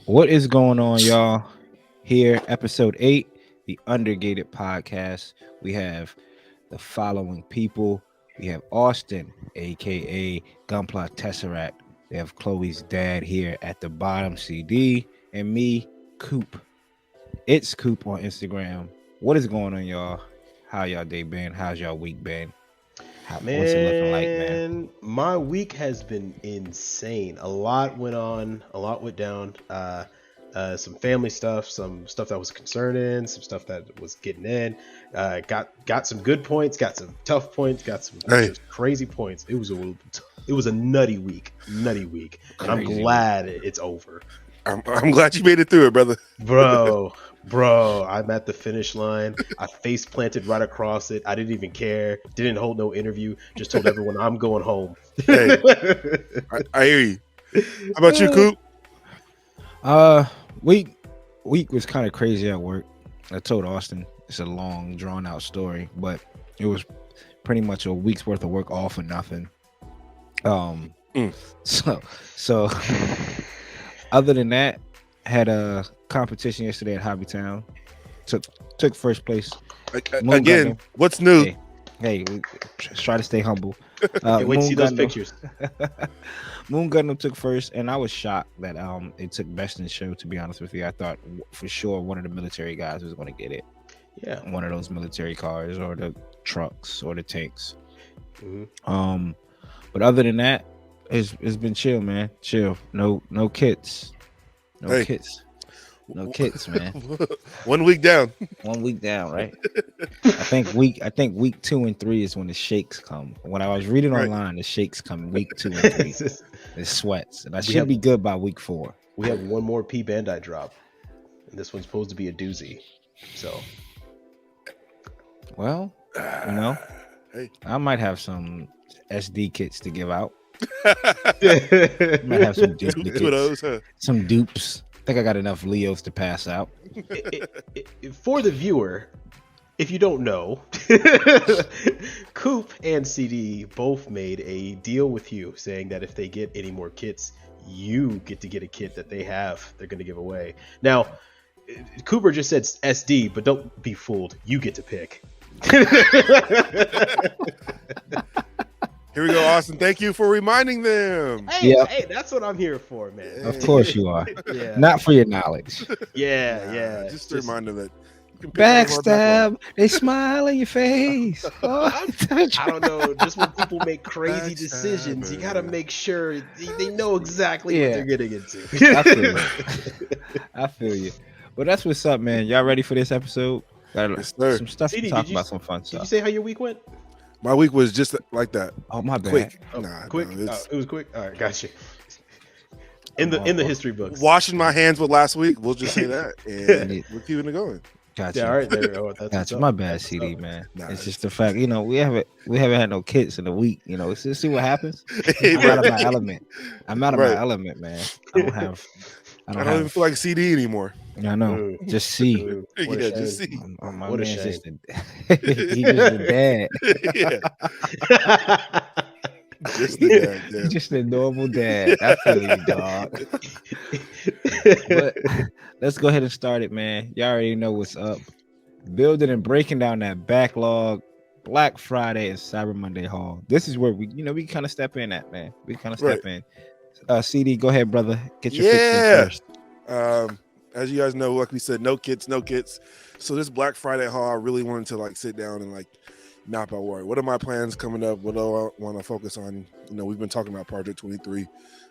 What is going on, y'all? Here, episode 8, the Undergated Podcast. We have the following people. We have Austen, aka Gunpla Tesseract. We have Chloe's dad here at the bottom, CD, and me, Coop. It's Coop on Instagram. What is going on, y'all? How y'all day been? How's y'all week been? What's it looking like, man? My week has been insane. A lot went on, a lot went down. Some family stuff, some stuff that was concerning, some stuff that was getting in. Got some good points, got some tough points, got some just crazy points. It was a nutty week, and I'm glad it's over. I'm glad you made it through it, brother. Bro, I'm at the finish line. I face planted right across it. I didn't even care. Didn't hold no interview. Just told everyone I'm going home. Hey, I hear you. How about you, Coop? Week was kind of crazy at work. I told Austen it's a long, drawn out story, but it was pretty much a week's worth of work all for nothing. So other than that, had a competition yesterday at Hobbytown. Took first place. Again, what's new? Hey, try to stay humble. Wait to see those pictures. Moon Gundam took first, and I was shocked that it took best in show. To be honest with you, I thought for sure one of the military guys was going to get it. Yeah, one of those military cars or the trucks or the tanks. Mm-hmm. But other than that, it's been chill, man. Chill. No kits. No kits, man. 1 week down. 1 week down, right? I think week 2 and 3 is when the shakes come. When I was reading online, the shakes come week 2 and 3. The sweats, and I should be good by week 4. We have one more P Bandai drop, and this one's supposed to be a doozy. So, well, hey, I might have some SD kits to give out. Might have some duplicates, some dupes. I think I got enough Leos to pass out. For the viewer, if you don't know, Coop and CD both made a deal with you, saying that if they get any more kits, you get to get a kit that they're going to give away. Now, Cooper just said SD, but don't be fooled. You get to pick. Here we go, Austen. Thank you for reminding them. Hey, that's what I'm here for, man. Of course you are. Yeah. Not for your knowledge. Yeah. Just a reminder that backstab. They smile in your face. I don't know. Just when people make crazy decisions, you gotta make sure they know exactly what they're getting into. I feel you. But that's what's up, man. Y'all ready for this episode? Got some stuff to talk about, some fun stuff. Did you say how your week went? My week was just like that. Oh, my bad. Quick. Quick. It was quick. All right, gotcha. In the history books. Washing my hands with last week. We'll just say that, and we're keeping it going. Gotcha. Yeah, all right, there we go. Gotcha. My bad, CD, man. It's just the fact, we haven't had no kits in a week. Let's see what happens. I'm out of my element. My element, man. I don't even feel like CD anymore. I know. Just see. Just see. My man's just he's just a dad. Yeah. Just the dad. Yeah. He's just a normal dad. I feel you, dog. But let's go ahead and start it, man. Y'all already know what's up. Building and breaking down that backlog. Black Friday and Cyber Monday haul. This is where we kind of step in at, man. We kind of step in. CD, go ahead, brother. Get your fix in first. As you guys know, like we said, no kits. So this Black Friday haul, I really wanted to sit down and map out what are my plans coming up? What do I want to focus on? We've been talking about Project 23,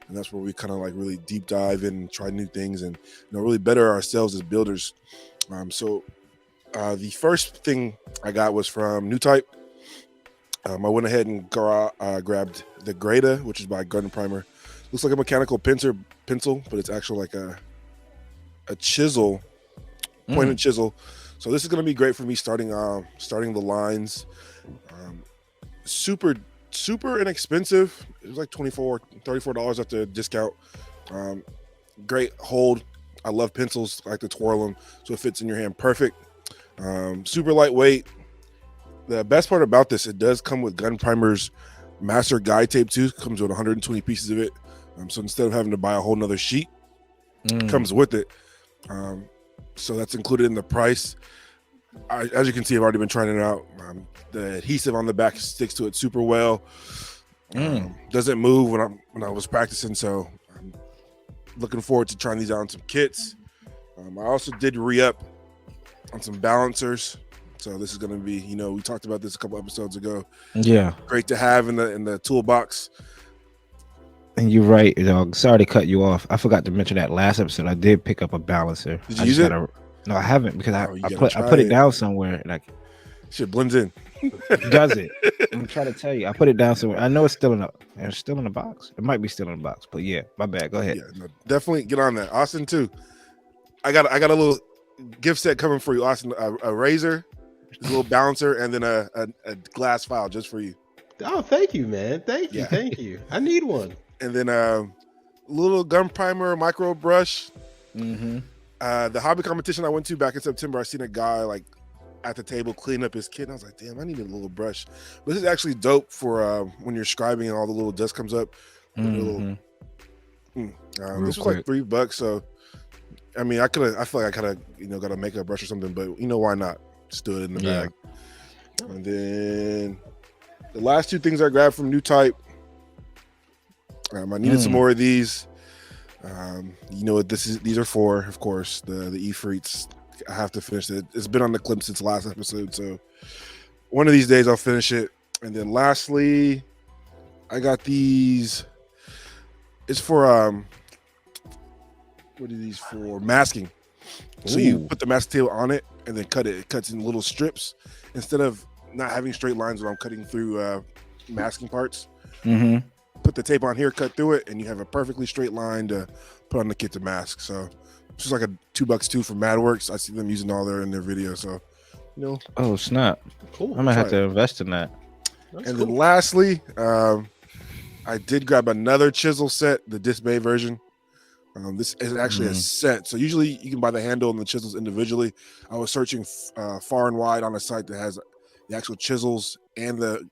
and that's where we kind of really deep dive and try new things and really better ourselves as builders. So the first thing I got was from New Type. I went ahead and grabbed the Greta, which is by Gundam Primer. Looks like a mechanical pencil, but it's actually a chisel, pointed chisel. So this is going to be great for me starting the lines. Super inexpensive. It was like $34 after discount. Great hold. I love pencils. I like to twirl them so it fits in your hand perfect. Super lightweight. The best part about this, it does come with Gun Primer's master guide tape too. Comes with 120 pieces of it. So instead of having to buy a whole nother sheet, comes with it. So that's included in the price. As you can see, I've already been trying it out. The adhesive on the back sticks to it super well. Doesn't move when I was practicing, so I'm looking forward to trying these out on some kits. I also did re-up on some balancers, so this is going to be, we talked about this a couple episodes ago. Yeah, great to have in the toolbox. And you're right, dog. Sorry to cut you off. I forgot to mention that last episode. I did pick up a balancer. Did you use it? No, I haven't, because I I put it down somewhere. Like, shit blends in. Does it? I'm trying to tell you. I put it down somewhere. I know it's still in the box. It might be still in the box, but yeah, my bad. Go ahead. Yeah, no, definitely get on that. Austen too. I got a little gift set coming for you, Austen. A razor, a little balancer, and then a glass file just for you. Oh, thank you, man. Thank you. I need one. And then a little gun primer, micro brush. Mm-hmm. The hobby competition I went to back in September, I seen a guy like at the table clean up his kit, and I was like, damn, I need a little brush. But this is actually dope for when you're scribing and all the little dust comes up. This was like $3, so I mean, I feel like I kind of got a makeup brush or something, but why not? Just do it in the bag. And then the last two things I grabbed from New Type. I needed some more of these. What these are for, of course, the E-Freets. I have to finish it. It's been on the clip since last episode, so one of these days I'll finish it. And then lastly, I got these. It's for what are these for? Masking. So you put the masking tape on it and then cut it. It cuts in little strips instead of not having straight lines when I'm cutting through masking parts. Mm-hmm. Put the tape on here, cut through it, and you have a perfectly straight line to put on the kit to mask. So it's just like a $2 too from MadWorks. I see them using all in their videos. So Oh snap! Cool. I'm gonna have to invest in that. Then lastly, I did grab another chisel set, the Disc Bay version. This is actually a set. So usually you can buy the handle and the chisels individually. I was searching far and wide on a site that has the actual chisels and the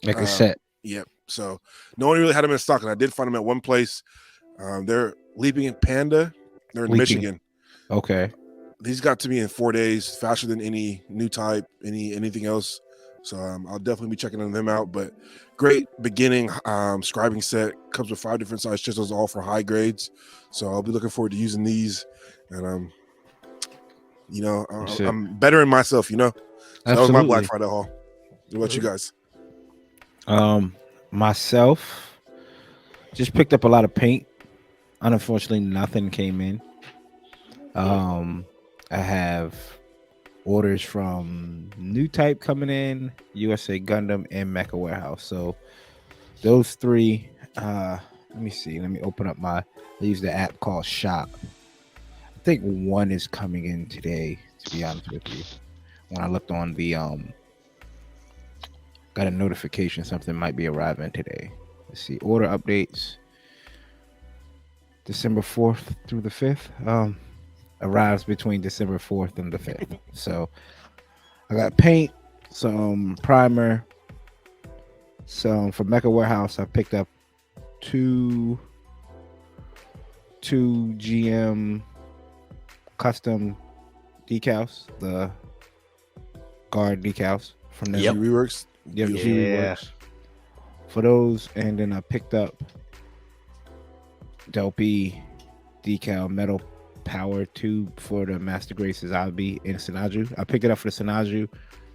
a set. Yep. So no one really had them in stock, and I did find them at one place. They're Leaping in Panda. They're in Michigan. Okay. These got to me in 4 days, faster than any New Type, anything else. So I'll definitely be checking them out. But great beginning scribing set. Comes with 5 different size chisels, all for high grades. So I'll be looking forward to using these. And I'm bettering myself. So that was my Black Friday haul. What about you guys? Myself just picked up a lot of paint. Unfortunately, nothing came in. I have orders from New Type coming in, USA Gundam, and Mecha Warehouse. So those three. Let me see. Let me open up I use the app called Shop. I think one is coming in today, to be honest with you. When I looked on the got a notification something might be arriving today. Let's see. Order updates. December 4th through the 5th. Arrives between December 4th and the 5th. So I got paint, some primer, some from Mecha Warehouse. I picked up two GM custom decals, the guard decals from the Reworks. Yep, Reworks. For those, and then I picked up Delpy decal metal power tube for the Master Grace Zabi in Sinaju. I picked it up for the Sinaju.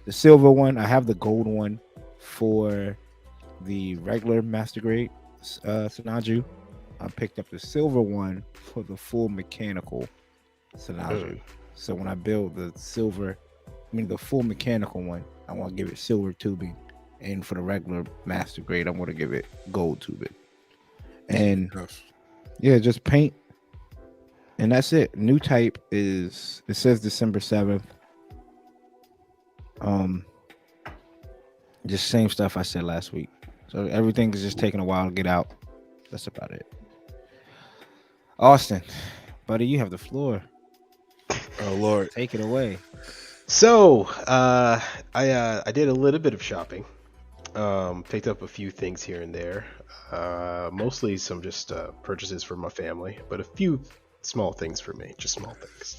The silver one, I have the gold one for the regular Master Grade Sinaju. I picked up the silver one for the full mechanical Sinaju. So when I build the full mechanical one, I want to give it silver tubing. And for the regular Master Grade, I want to give it gold tubing. And just paint. And that's it. New Type it says December 7th. Just same stuff I said last week. So everything is just taking a while to get out. That's about it. Austen, buddy, you have the floor. Oh Lord, take it away. So I did a little bit of shopping. Picked up a few things here and there. Mostly some just purchases for my family, but a few Small things for me, just small things.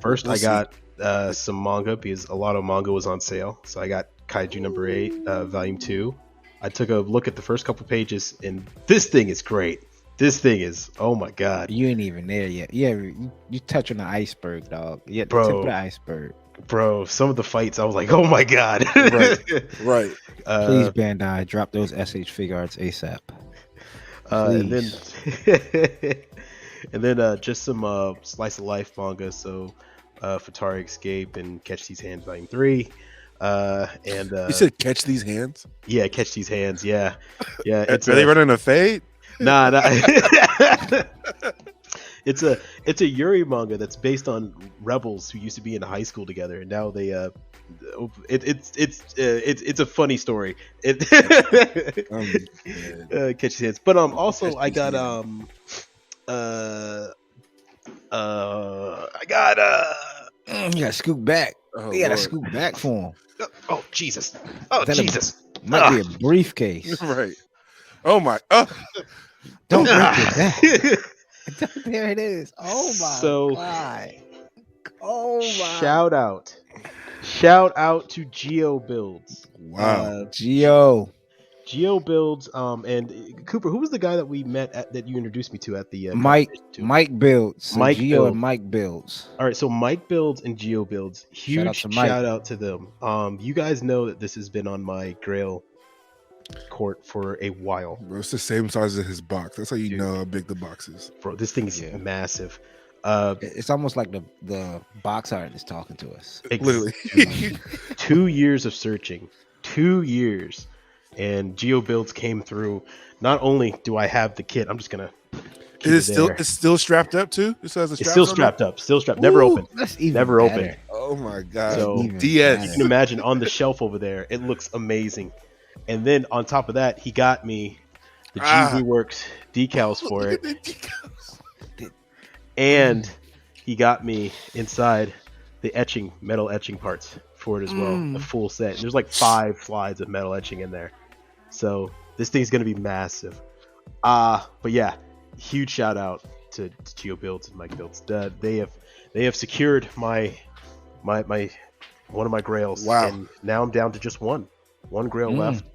First, We'll I see. got some manga because a lot of manga was on sale. So I got Kaiju number 8, volume 2. I took a look at the first couple pages, and this thing is great. This thing is, oh my god, You ain't even there yet. Yeah, you touching the iceberg, dog. Yeah, the Bro. tip of the iceberg. bro! Some of the fights, I was like, oh my god. Right. Please, Bandai, drop those SH figure arts ASAP. And then Please. and then just some slice of life manga. So Futari Escape and Catch These Hands Volume 3. And You said catch these hands. yeah, Catch These Hands. Yeah. Are they running a fade? Nah. It's a Yuri manga that's based on rebels who used to be in high school together, and now they it's a funny story. Catch These Hands. But also I got You gotta scoop back. Oh, You gotta Lord. scoop back for him. oh Jesus. Oh That a- Jesus. Might be a briefcase. Right. Oh my. Oh. Don't break it back. There it is. Oh my So- god. Oh my. Shout out to Geo Builds. Wow. Geo. Geo Builds, and Cooper, who was the guy that we met that you introduced me to at the Mike competition? Mike builds. So Mike Geo builds. and Mike builds. All right, so Mike Builds and Geo Builds, huge out to Mike. shout out to them. You guys know that this has been on my Grail court for a while, Bro, it's the same size as his box. That's how you Dude. know how big the box is. bro. This thing is Yeah. massive. It's almost like the box art is talking to us. Literally. 2 years of searching, 2 years, and Geo Builds came through. Not only do I have the kit, I'm just gonna. keep Is it still? there. It's still strapped up too. It still has a It's strap. still strapped up, still strapped, never Ooh, open. That's even Never better. open. Oh my god. So- Even DS. You better. can imagine on the shelf over there, it looks amazing. And then on top of that, he got me the GV Works decals for Look it, at the decals. and he got me inside the metal etching parts for it as well, the full set. And there's like 5 slides of metal etching in there, so this thing's gonna be massive. But yeah, huge shout out to Geo Builds and Mike Builds. They have secured my one of my grails. Wow. And now I'm down to just one grail left.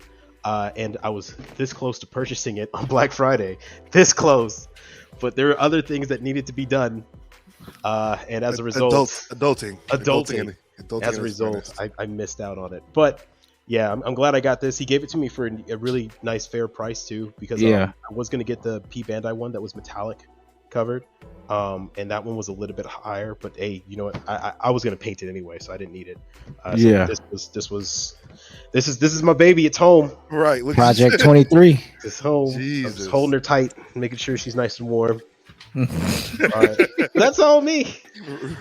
And I was this close to purchasing it on Black Friday, this close, but there are other things that needed to be done. And as a result, adulting. as a result, I missed out on it. But yeah, I'm glad I got this. He gave it to me for a really nice, fair price too, because Yeah. I was gonna get the P Bandai one that was metallic covered, and that one was a little bit higher. But hey, you know what? I was gonna paint it anyway, so I didn't need it. Yeah. This is my baby. It's home. Right. Look Project 23. It's home. I'm Jesus. just holding her tight, making sure she's nice and warm. That's all me.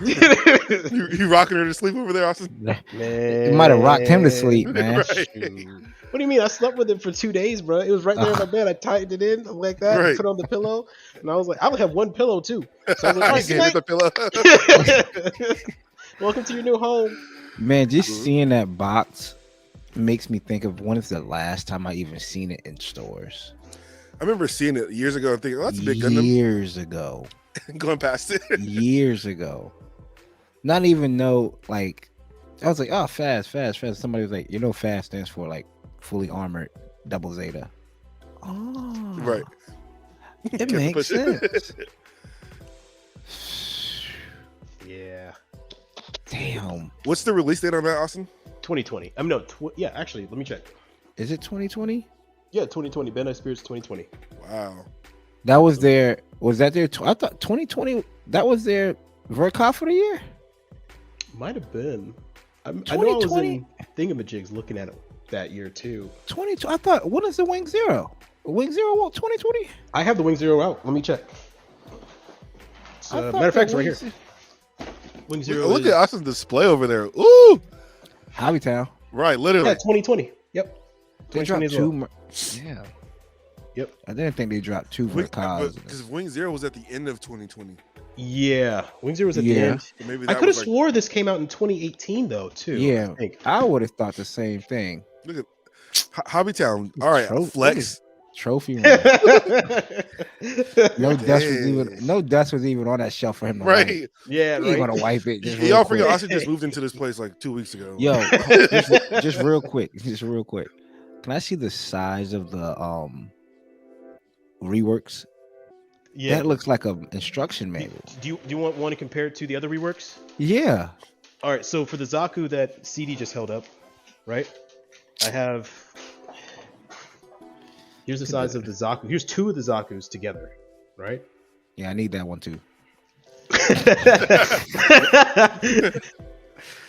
you rocking her to sleep over there, Austin? Man, You might have rocked him to sleep, man. Right. Shoot. What do you mean? I slept with him for 2 days, bro. It was right there in my bed. I tightened it in like that, Right. put it on the pillow, and I was like, I would have one pillow too. So I was like, all right, He gave it good the pillow. night. Welcome to your new home. Man, just seeing that box makes me think of when is the last time I even seen it in stores? I remember seeing it years ago and thinking, oh, that's a big Gundam. Years ago. Going past it. Years ago. Not even know, like, I was like, oh, fast. Somebody was like, fast stands for like fully armored double Zeta. Oh, Right. It makes sense. Yeah, Damn. What's the release date on that, Austin? 2020. Yeah, actually, let me check. Is it 2020? Yeah, 2020. Bandai Spirits 2020. Wow. That was their, was that their, I thought 2020, that was their Verkov for the year? Might have been. I know I was 2020? in Thingamajigs looking at it that year too. 20, I thought, when is the Wing Zero? Wing Zero, what, 2020? I have the Wing Zero out. Let me check. I thought Matter of fact, the it's right Wing here. Wing Zero. Look is, at Austin's display over there. Ooh. Hobby Town. Right, literally. Yeah, 2020. Yep. They 2020 dropped as two. well. Yeah. Yep. I didn't think they dropped two Verkovs. Because Wing Zero was at the end of 2020. Yeah, Wing Zero was at the Yeah. end. So maybe I that could have was like, swore this came out in 2018 though too. Yeah. I think. I would have thought the same thing. look at Hobby Town. All right, Trophy. Flex. Trophy room. No dust was even on that shelf for him to wipe. Right. Yeah, He ain't right. gonna wipe it. Just Y'all real forget quick. Austin just moved into this place like 2 weeks ago. Yo, just real quick. Can I see the size of the reworks? Yeah. That looks like an instruction manual. Do you want to compare it to the other reworks? Yeah. All right. So for the Zaku that CD just held up, right? I have. Here's the size of the Zaku. Here's two of the Zakus together, right? Yeah, I need that one too.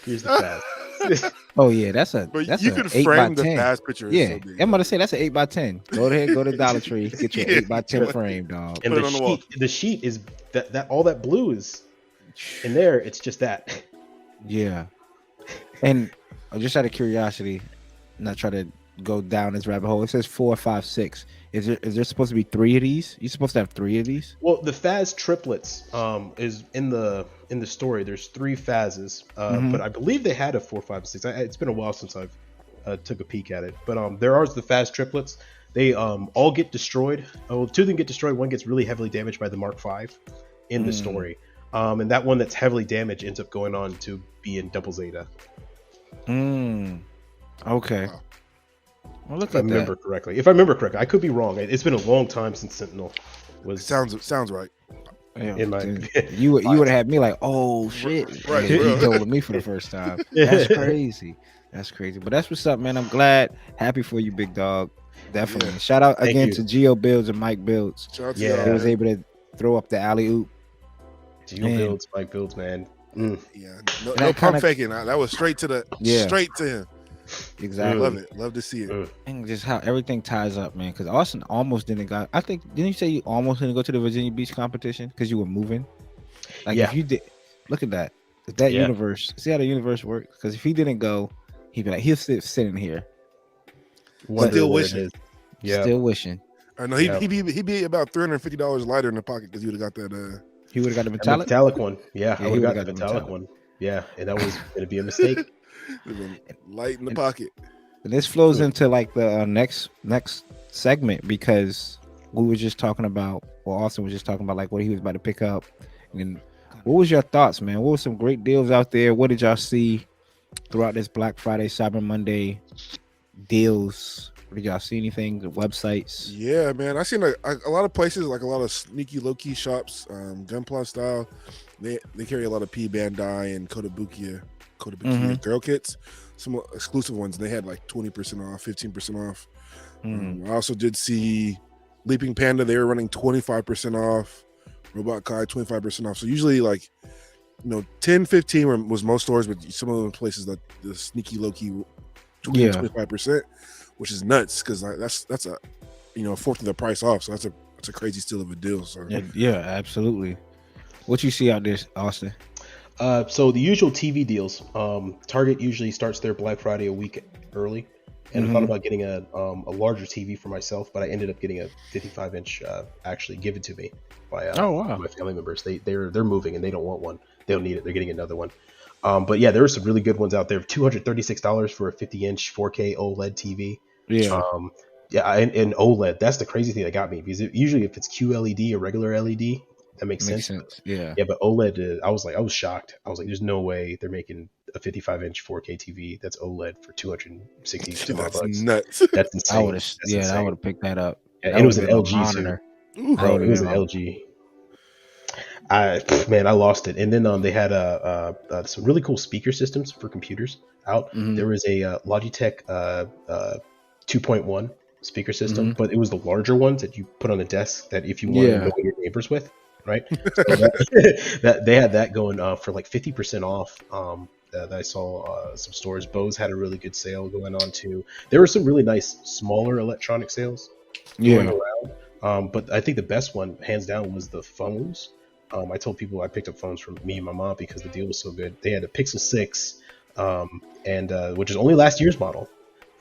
Here's the Faz. Oh yeah, that's a But that's you a can 8 by frame the 10. fast picture. It's Yeah, so big. I'm about to say that's an 8x10. Go ahead, go to Dollar Tree, get your Yeah. 8x10 frame, dog. And Put it on the wall. the sheet is that all that blue is in there. It's just that. Yeah, and just out of curiosity, not try to go down this rabbit hole. It says 4, 5, 6. Is there supposed to be 3 of these? You're supposed to have 3 of these? Well, the Faz triplets is in the story. There's 3 Fazes, but I believe they had a 4, 5, 6. It's been a while since I've took a peek at it. But there are the Faz triplets. They all get destroyed. Oh, 2 of them get destroyed. One gets really heavily damaged by the Mark V in the story, and that one that's heavily damaged ends up going on to be in Double Zeta. Okay. Wow. Well, look If I at remember that. correctly. If I remember correctly, I could be wrong. It's been a long time since Sentinel was Sounds right. Yeah, in my. you would have had me like, oh shit, Right, yeah, bro. you told me for the first time. That's crazy. That's crazy. But that's what's up, man. I'm glad, happy for you, big dog. Definitely. Yeah. Shout out Thank again you. to Geo Builds and Mike Builds. Shout out to Yeah. y'all, He was man. able to throw up the alley oop. Geo Man. builds, Mike builds, man. Yeah, no that pump kinda- faking. That was straight to him. Exactly. Love it. Love to see it. And just how everything ties up, man. Because Austin almost didn't go. I think didn't you say you almost didn't go to the Virginia Beach competition because you were moving? Like Yeah. if you did, look at that. That Yeah. universe. See how the universe works? Because if he didn't go, he'd be like, he'll sit sitting here, Wonder Still where it wishing. is. Yeah. still wishing I know Yeah. he'd be about $350 lighter in the pocket because he would have got that. he would have got the The metallic. metallic one. Yeah, Yeah, I he would have would've got the got the metallic metallic. one. Yeah, and that was going to be a mistake. Light in the pocket. And this flows into like the next segment because we were just talking about, or Austin was just talking about like what he was about to pick up. And what was your thoughts, man? What were some great deals out there? What did y'all see throughout this Black Friday, Cyber Monday deals? Did y'all see anything? The websites? Yeah, man. I seen a lot of places, like a lot of sneaky low key shops, Gunpla style. They carry a lot of P Bandai and Kotobukiya girl kits. Some exclusive ones. They had like 20% off, 15% off. I also did see Leaping Panda. They were running 25% off. Robot Kai 25% off. So usually like 10, 15 was most stores, but some of the places that the sneaky low key 20, 25%, which is nuts because that's a a fourth of the price off. So that's a crazy steal of a deal. So Yeah, absolutely. What you see out there, Austin? So the usual TV deals. Target usually starts their Black Friday a week early, and I thought about getting a larger TV for myself, but I ended up getting a 55-inch actually given to me by my family members. They're moving and they don't want one. They don't need it. They're getting another one. But yeah, there are some really good ones out there. $236 for a 50-inch 4K OLED TV. Yeah. And OLED. That's the crazy thing that got me because usually if it's QLED or regular LED, that makes sense. Yeah. Yeah, but OLED, I was shocked. I was like, there's no way they're making a 55-inch 4K TV that's OLED for $260 that's bucks. nuts. That's insane. I would have picked that up. Yeah, That and it was an would've been LG honor. too. Bro, it was an LG. I lost it. And then they had some really cool speaker systems for computers out. There was a Logitech 2.1 speaker system, but it was the larger ones that you put on the desk that if you wanted to know your neighbors with, right? So that they had that going for like 50% off. That I saw some stores. Bose had a really good sale going on too. There were some really nice smaller electronic sales going around. But I think the best one, hands down, was the phones. I told people I picked up phones from me and my mom because the deal was so good. They had a Pixel 6, which is only last year's model,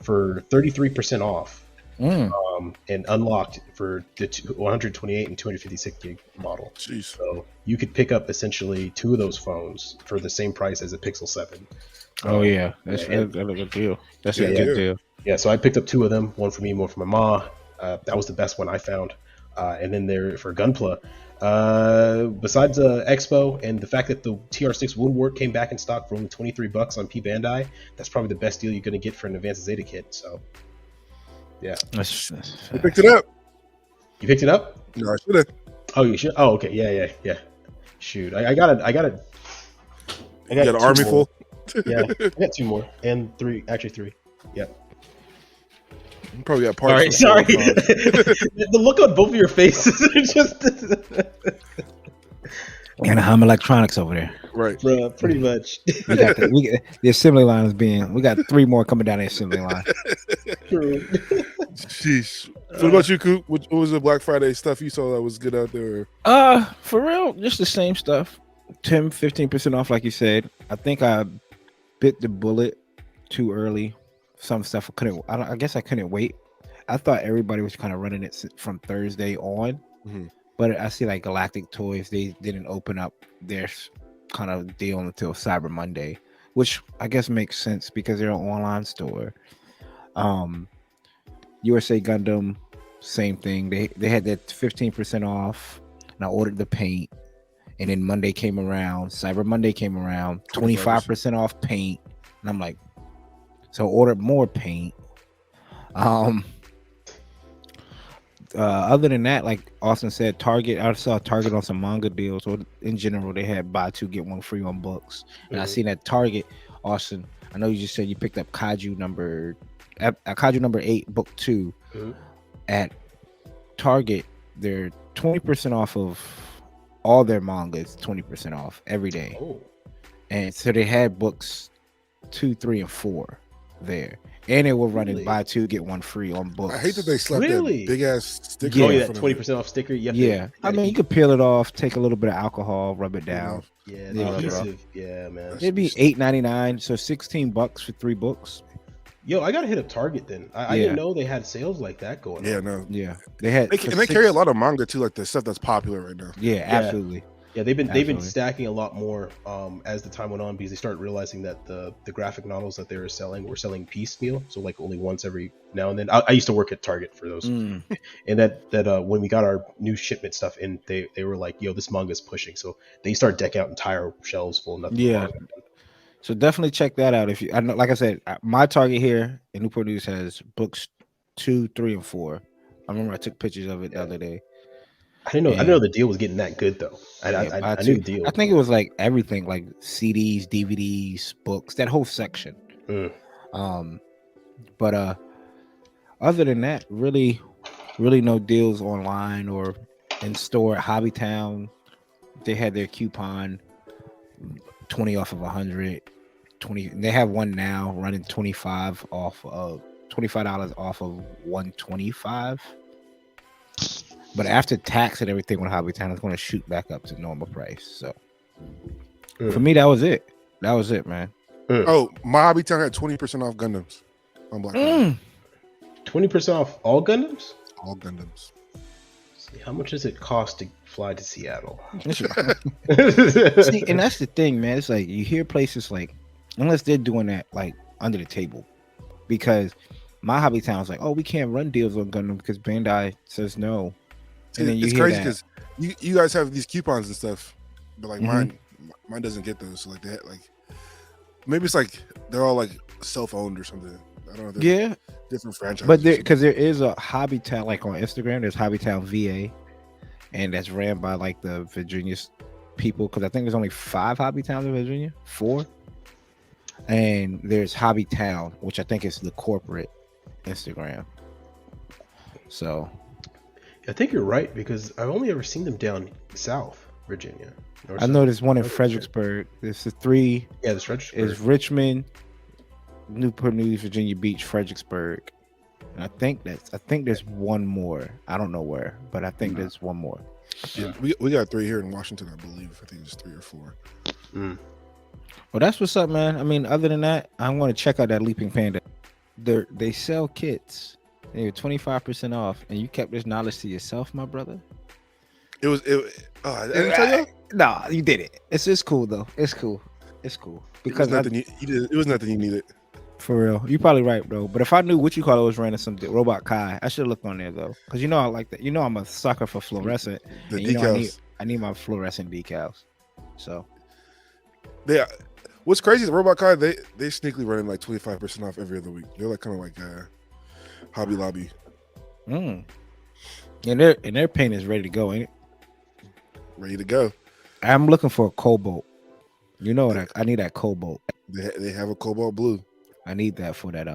for 33% off, and unlocked for the 128 and 256 gig model. Jeez. So you could pick up essentially 2 of those phones for the same price as a Pixel 7. Oh yeah, that's a good deal. That's a good deal. Yeah, so I picked up 2 of them, one for me, one for my mom. That was the best one I found. And then there for Gunpla, besides Expo and the fact that the TR6 Woodwork came back in stock for only $23 on P Bandai, that's probably the best deal you're going to get for an Advanced Zeta kit. So, yeah. We picked it up. You picked it up? No, I should have. Oh, you should. Oh, okay. Yeah. Shoot, I got You got an army more. full. Yeah, I got 2 more and 3. Actually, 3. Yeah. You probably got parts. Sorry. The look on both of your faces are just Anaheim Electronics over there. Right. Bruh, pretty much. The assembly line is being. We got 3 more coming down the assembly line. True. Sheesh. What about you, Coop? What was the Black Friday stuff you saw that was good out there? For real, just the same stuff. 10-15% off, like you said. I think I bit the bullet too early. Some stuff I guess I couldn't wait. I thought everybody was kind of running it from Thursday on, but I see like Galactic Toys, they didn't open up their kind of deal until Cyber Monday, which I guess makes sense because they're an online store. USA Gundam, same thing. They had that 15% off, and I ordered the paint. And then Monday came around, Cyber Monday came around, 25% off paint. And I'm like, so ordered more paint. Other than that, like Austen said, Target, I saw Target on some manga deals, or in general, they had buy 2, get 1 free on books. And I seen that Target, Austen, I know you just said you picked up Kaiju number 8, book 2. At Target. They're 20% off of all their mangas, 20% off every day. And so they had books 2, 3, and 4 there, and they were running buy 2 get 1 free on books. I hate that they slapped that big ass sticker. Yeah, that 20% off sticker. I mean, you could peel it off, take a little bit of alcohol, rub it down. Yeah, the adhesive. Yeah, man. It'd be $8.99, so $16 for 3 books. Yo, I gotta hit up Target then. I didn't know they had sales like that going on. They had, and they carry a lot of manga too, like the stuff that's popular right now. Absolutely. Yeah, they've been stacking a lot more as the time went on, because they started realizing that the graphic novels that they were selling piecemeal, so like only once every now and then. I used to work at Target for those, and that when we got our new shipment stuff in, they were like, "Yo, this manga is pushing," so they start deck out entire shelves full of nothing. Yeah. So definitely check that out. If you, I know, like I said, my Target here in Newport News has books 2, 3, and 4. I remember I took pictures of it the other day. I didn't know the deal was getting that good though. I knew the deal. I think it was like everything, like CDs, DVDs, books, that whole section. But other than that, really no deals online or in store at Hobbytown. They had their coupon 20 off of 100. 20. They have one now running $25 off of $125. But after tax and everything with Hobbytown, it's going to shoot back up to normal price. So for me, that was it. That was it, man. Oh, my Hobbytown had 20% off Gundams on Black Friday. 20% off all Gundams? All Gundams. See, how much does it cost to fly to Seattle? See, and that's the thing, man. It's like you hear places like, unless they're doing that like under the table, because my Hobbytown's like, oh, we can't run deals on Gundam because Bandai says no. And then it's crazy because you guys have these coupons and stuff, but like mine doesn't get those. So like that, like maybe it's like they're all like self-owned or something. I don't know. Yeah, different franchises. But because there is a Hobbytown, like on Instagram, there's Hobbytown VA, and that's ran by like the Virginia people. Because I think there's only 5 Hobbytowns in Virginia, 4. And there's Hobbytown, which I think is the corporate Instagram. So I think you're right, because I've only ever seen them down south Virginia. I know there's one in Fredericksburg. There's the 3. Yeah, there's Fredericksburg. Is Richmond, Newport News, Virginia Beach, Fredericksburg. And I think there's one more. I don't know where, but I think there's one more. Yeah, we got 3 here in Washington, I believe. I think it's 3 or 4. Well, that's what's up, man. I mean, other than that, I want to check out that Leaping Panda. They sell kits. They were 25% off, and you kept this knowledge to yourself, my brother. I didn't tell you? No, you did it. It's cool though. It's cool because it was nothing you needed. For real, you probably right, bro. But if I knew what you call it was running some robot Kai, I should look on there though, because I like that. I'm a sucker for fluorescent, The and decals. I need my fluorescent decals. So They what's crazy is Robot Car, they sneakily running like 25% off every other week. They're like kind of like Hobby Lobby. and their paint is ready to go, ain't it? Ready to go. I'm looking for a cobalt. You know what? I need that cobalt. They have a cobalt blue. I need that for that.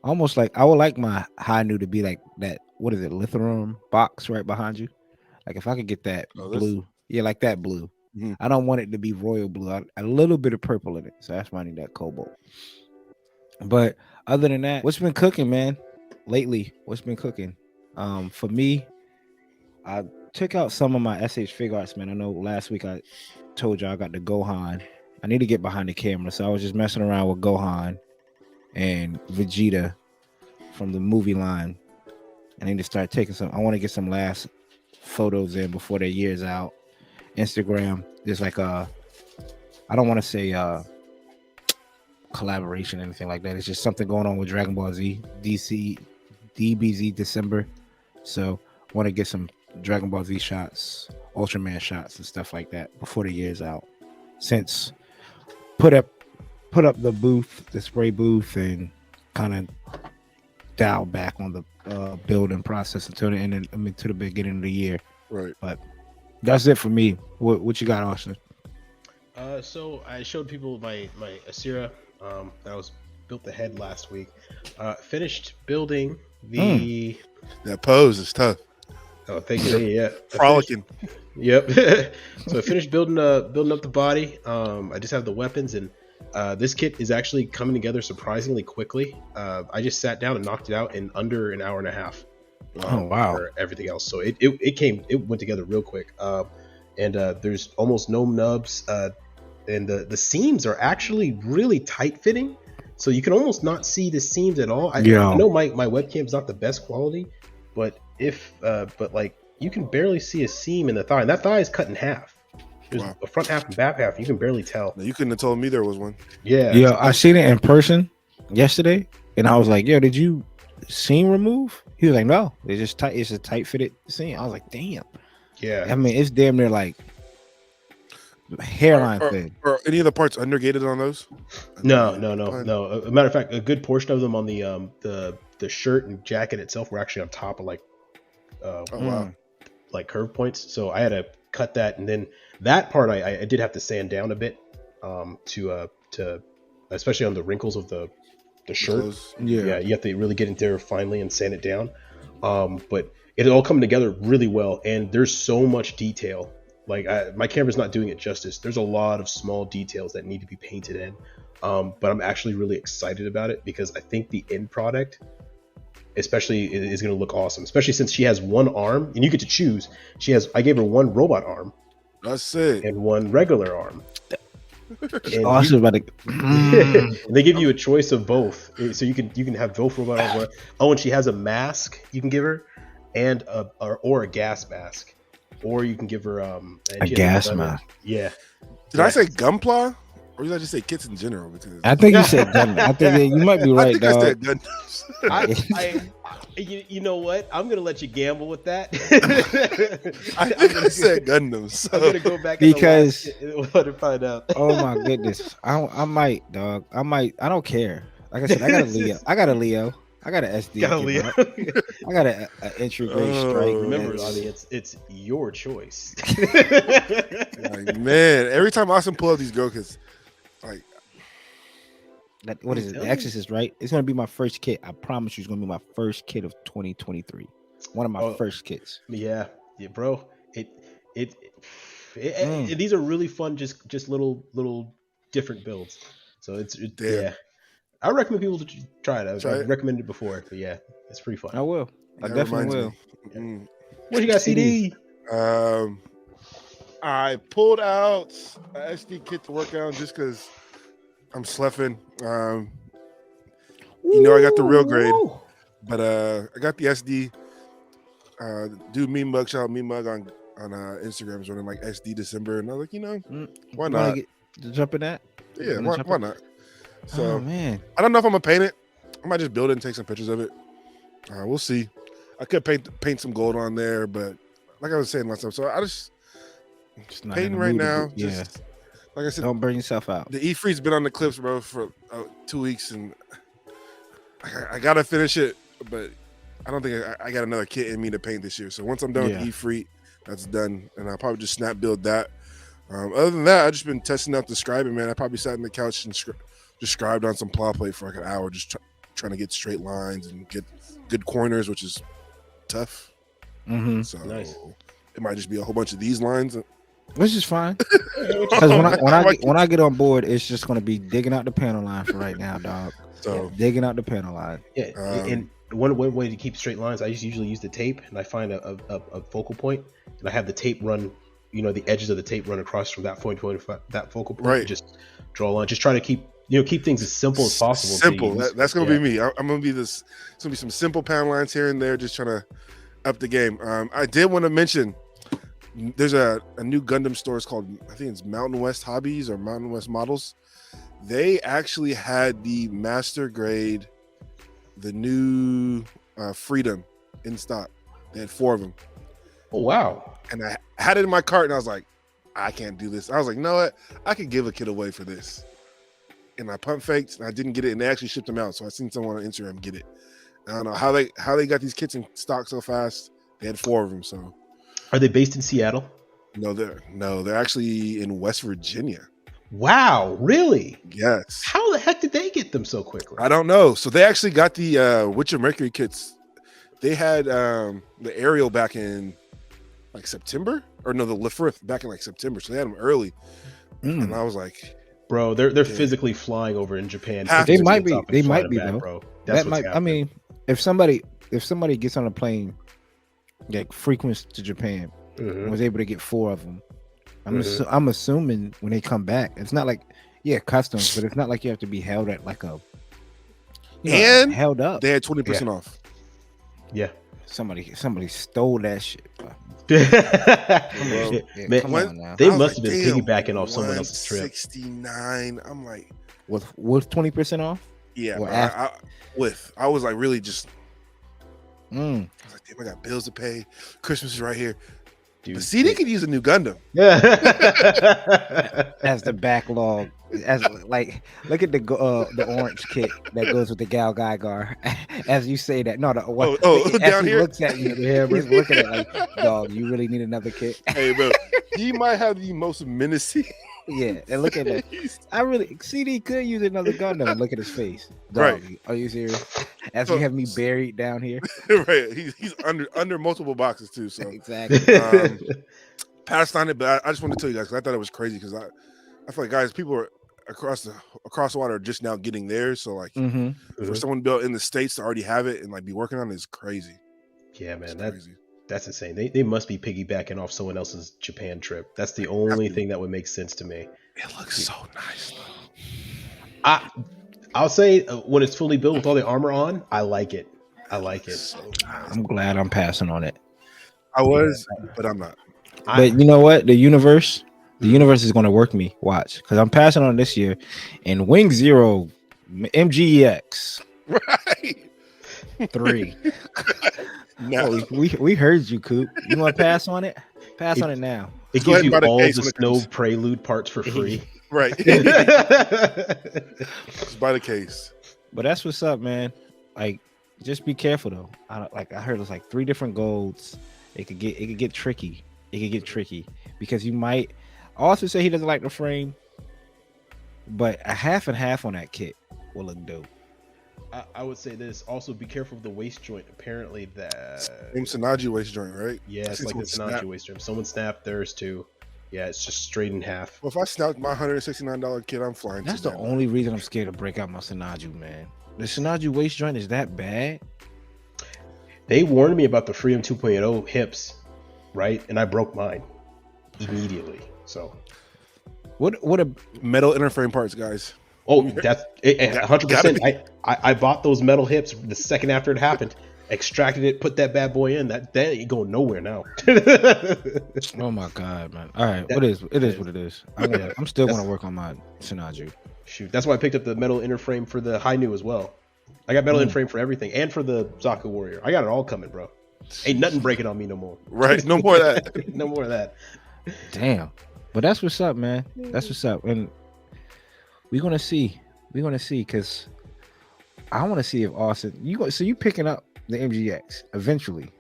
Almost like I would like my high new to be like that. What is it? Lithium box right behind you. Like if I could get that blue, yeah, like that blue. Mm-hmm. I don't want it to be royal blue. A little bit of purple in it, so that's why I need that cobalt. But other than that, what's been cooking, man? Lately, what's been cooking? For me, I took out some of my SH Fig Arts, man. I know last week I told you I got the Gohan. I need to get behind the camera, so I was just messing around with Gohan and Vegeta from the movie line. I need to start taking some. I want to get some last photos in before their year's out. Instagram, there's like I don't want to say collaboration or anything like that. It's just something going on with Dragon Ball Z, DBZ December. So I want to get some Dragon Ball Z shots, Ultraman shots, and stuff like that before the year's out. Since put up the booth, the spray booth, and kind of dial back on the building process until the end. To the beginning of the year. Right. But that's it for me. What you got, Austen? So I showed people my Asira that was built the head last week. Finished building the. That pose is tough. Oh, thank you. Yeah, Frolicking. Yep. So I finished building up the body. I just have the weapons, and this kit is actually coming together surprisingly quickly. I just sat down and knocked it out in under an hour and a half. Oh wow! For everything else, so it went together real quick. And there's almost no nubs, and the seams are actually really tight fitting, so you can almost not see the seams at all. I know my webcam's not the best quality, but like you can barely see a seam in the thigh, and that thigh is cut in half. There's a front half and back half. You can barely tell. No, you couldn't have told me there was one. Yeah. I seen it in person yesterday, and I was like, "Yo, did you seam remove?" He was like, "No, it's just tight. It's a tight fitted seam." I was like, "Damn." Yeah. I mean, it's damn near like hairline thing. Or any of the parts undergated on those? No. A matter of fact, a good portion of them on the shirt and jacket itself were actually on top of like like curve points. So I had to cut that, and then that part I did have to sand down a bit to especially on the wrinkles of the shirt. Yeah, you have to really get in there finely and sand it down. But it all come together really well, and there's so much detail. Like my camera's not doing it justice. There's a lot of small details that need to be painted in. But I'm actually really excited about it because I think the end product, especially, is going to look awesome. Especially since she has one arm, and you get to choose. I gave her one robot arm. That's it. And one regular arm. Awesome. They give you a choice of both, so you can have both robot arms. Oh, and she has a mask you can give her, and or a gas mask, or you can give her a gas mask. Yeah. Did I say Gunpla, or did I just say kits in general? Because I think you said Gundam. I think you might be right, dog. I said Gundam. You know what? I'm gonna let you gamble with that. I think I said Gundam. So. I'm gonna go back because to find out. Oh my goodness, I might, dog. I don't care. Like I said, I got a Leo. I got a SD. I got an entry grade strike. Remember, audience, it's your choice. Like, man, every time Austen pull up these Gokus, like. What is it? The Exorcist, right? It's gonna be my first kit. I promise you, it's gonna be my first kit of 2023. One of my first kits. Yeah, bro. These are really fun, just little different builds. So yeah. I recommend people to try it. I've recommended it before, but yeah, it's pretty fun. I will. I definitely will. Yeah. What you got, CD? I pulled out an SD kit to work on just because I'm sloughing. I got the real grade, but I got the SD. Dude, me mug on Instagram is running like SD December, and I was like, why not? Jump in that? Yeah, why not? So man, I don't know if I'm gonna paint it. I might just build it and take some pictures of it. We'll see. I could paint some gold on there, but like I was saying last time, so I just not in painting the right mood to now. do- yeah. Just like I said, Don't burn yourself out. the E3's been on the clips, bro, for 2 weeks, and I gotta finish it. But I don't think I got another kit in me to paint this year. So once I'm done with E3, that's done, and I'll probably just snap build that. Other than that, I've just been testing out the scribing, man. I probably sat on the couch and just scribed on some plow plate for like an hour, just trying to get straight lines and get good corners, which is tough. Mm-hmm. So Nice. it might just be a whole bunch of these lines. Which is fine. Because when I get on board, it's just gonna be digging out the panel line for right now, dog. So Digging out the panel line. Yeah, and one way to keep straight lines, I usually use the tape, and I find a focal point, and I have the tape run, the edges of the tape run across from that point to that focal point. Right. And just draw a line. Just try to keep things as simple as possible. Simple. That's gonna be me. I'm gonna be this. It's gonna be some simple panel lines here and there, just trying to up the game. I did want to mention there's a new Gundam store. It's called, I think it's Mountain West Hobbies or Mountain West Models. They actually had the master grade, the new Freedom in stock. They had 4 of them. Oh wow! And I had it in my cart, and I was like, I can't do this. I was like, you know what? I could give a kid away for this. And I pump faked, and I didn't get it, and they actually shipped them out. So I seen someone on Instagram get it. I don't know how they got these kits in stock so fast. They had 4 of them. So Are they based in Seattle? no, they're actually in West Virginia. Wow, really? Yes. How the heck did they get them so quickly? I don't know. So they actually got the Witcher Mercury kits. They had the Ariel back in like September, or no, the Lefrith back in like September. So they had them early, and I was like, bro, they're physically flying over in Japan. They might be. They flying might be back, though. bro. That's That might. I mean, if somebody gets on a plane, like frequents to Japan, and was able to get 4 of them, I'm assuming when they come back, it's not like customs, but it's not like you have to be held at like a held up. They had 20% off. Yeah. Somebody stole that shit. Bro. Man, come on now. They must have been piggybacking off someone else's trip. 69. I'm like, with 20% off. Yeah, Or I was like really just. Mm. I was like, damn, I got bills to pay. Christmas is right here. Dude, But see, they could use a new Gundam. As the backlog, as like, look at the orange kit that goes with the Gal Gaigar. As you say that, no, as down he here. looks at you, he's looking at it like, dog, you really need another kit. Hey, bro, he might have the most menacing. Yeah, and look at that. I really CD could use another Gundam. And look at his face. Dog, Right. Are you serious? As you have me buried down here. Right, he's under multiple boxes too. So Exactly. passed on it, but I just wanted to tell you guys because I thought it was crazy because I feel like guys, people are across the water are just now getting theirs. So like for someone built in the States to already have it and like be working on it is crazy. Yeah, man, It's crazy. that's insane. They must be piggybacking off someone else's Japan trip. That's the only thing that would make sense to me. It looks so nice though. I'll say when it's fully built with all the armor on, I like it. I like it. So nice. I'm glad I'm passing on it. I was, but I'm not. But you know what? The universe is going to work me. Watch, because I'm passing on this year. And Wing Zero MGEX Right. 3. No. Oh, we heard you, Coop. You want to pass on it? Pass on it now. It Go ahead gives and buy you the all case the when it snow comes. prelude parts for free. Right. Just buy the case. But that's what's up, man. Like, just be careful though. I heard it's like 3 different golds. It could get tricky. It could get tricky because you might also say he doesn't like the frame, but a half and half on that kit will look dope. I would say this. Also, be careful of the waist joint. Apparently, Same Sanaji waist joint, right? yeah, it's like the Sanachi waist joint. Someone snapped theirs too. Yeah, it's just straight in half. Well, if I snapped my $169 kit, I'm flying. That's to the only reason I'm scared to break out my Sanaju, man. The Sanaju waist joint is that bad? They warned me about the Freedom 2.0 hips, right? And I broke mine immediately. So, What a metal inner frame parts, guys. oh, that's 100%. I bought those metal hips the second after it happened. Extracted it, put that bad boy in. That ain't going nowhere now. oh my god, man. All right, it is what it is. I'm still gonna work on my Sanaju. Shoot, that's why I picked up the metal inner frame for the High New as well. I got metal inner frame for everything, and for the Zaku Warrior. I got it all coming, bro. Ain't nothing breaking on me no more. Right, no more of that. No more of that. Damn. But that's what's up, man. That's what's up. And we're gonna see. Because I want to see if Austen. So you picking up the MGX eventually.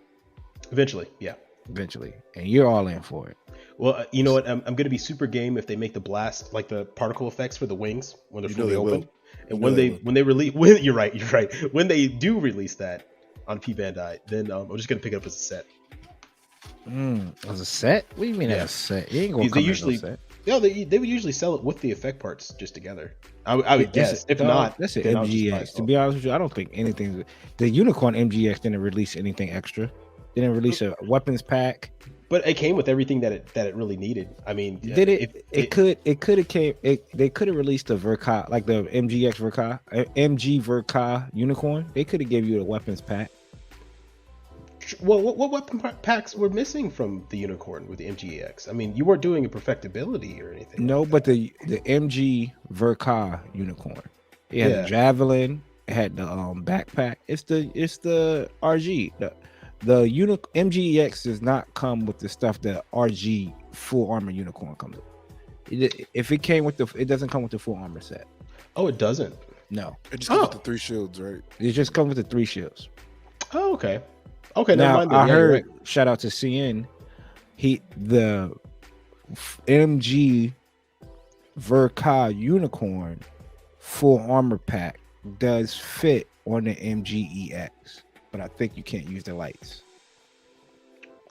Eventually, yeah. Eventually. And you're all in for it. Well, you know what? I'm going to be super game if they make the blast, like the particle effects for the wings when they're fully open. And when they release, you're right. When they do release that on P Bandai, then I'm just going to pick it up as a set. As a set? What do you mean as a set? You ain't gonna come as a set. No, they would usually sell it with the effect parts just together. I would guess. If not, that's an MGX. To be honest with you, I don't think anything. The Unicorn MGX didn't release anything extra. They didn't release a weapons pack. But it came with everything that it really needed. I mean, did it? They could have released the Verka, like the MGX Verka, MG Verka Unicorn. They could have gave you a weapons pack. Well, what weapon packs were missing from the Unicorn with the MGX? I mean, you weren't doing a perfectibility or anything. No, but the MG Verka Unicorn. It had the javelin. It had the backpack. It's the RG. The MGX does not come with the stuff that RG full armor Unicorn comes with. If it came with it doesn't come with the full armor set. Oh, it doesn't. No, it just comes with the 3 shields, right? It just comes with the 3 shields. Oh, okay. Okay, now I heard. Shout out to CN. The MG Verka Unicorn full armor pack does fit on the MGEX, but I think you can't use the lights.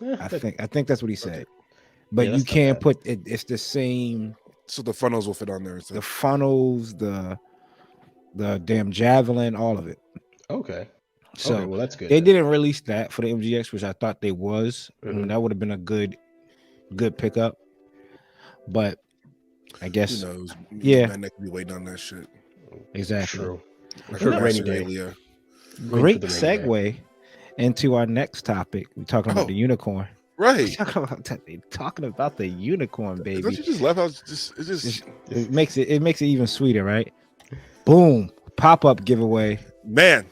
I think that's what he said. Okay. But you can't put it. It's the same. So the funnels will fit on there. The funnels, the damn javelin, all of it. Okay. So well, that's good. They didn't release that for the MGX, which I thought they was. I mean, that would have been a good pickup. But I guess who knows? Yeah, man, be waiting on that shit. Exactly. True. Rainy day. Great segue into our next topic. We're talking about the unicorn. Right. Talking about the unicorn, baby. Don't you just laugh? It makes it even sweeter, right? Boom! Pop-up giveaway. Man.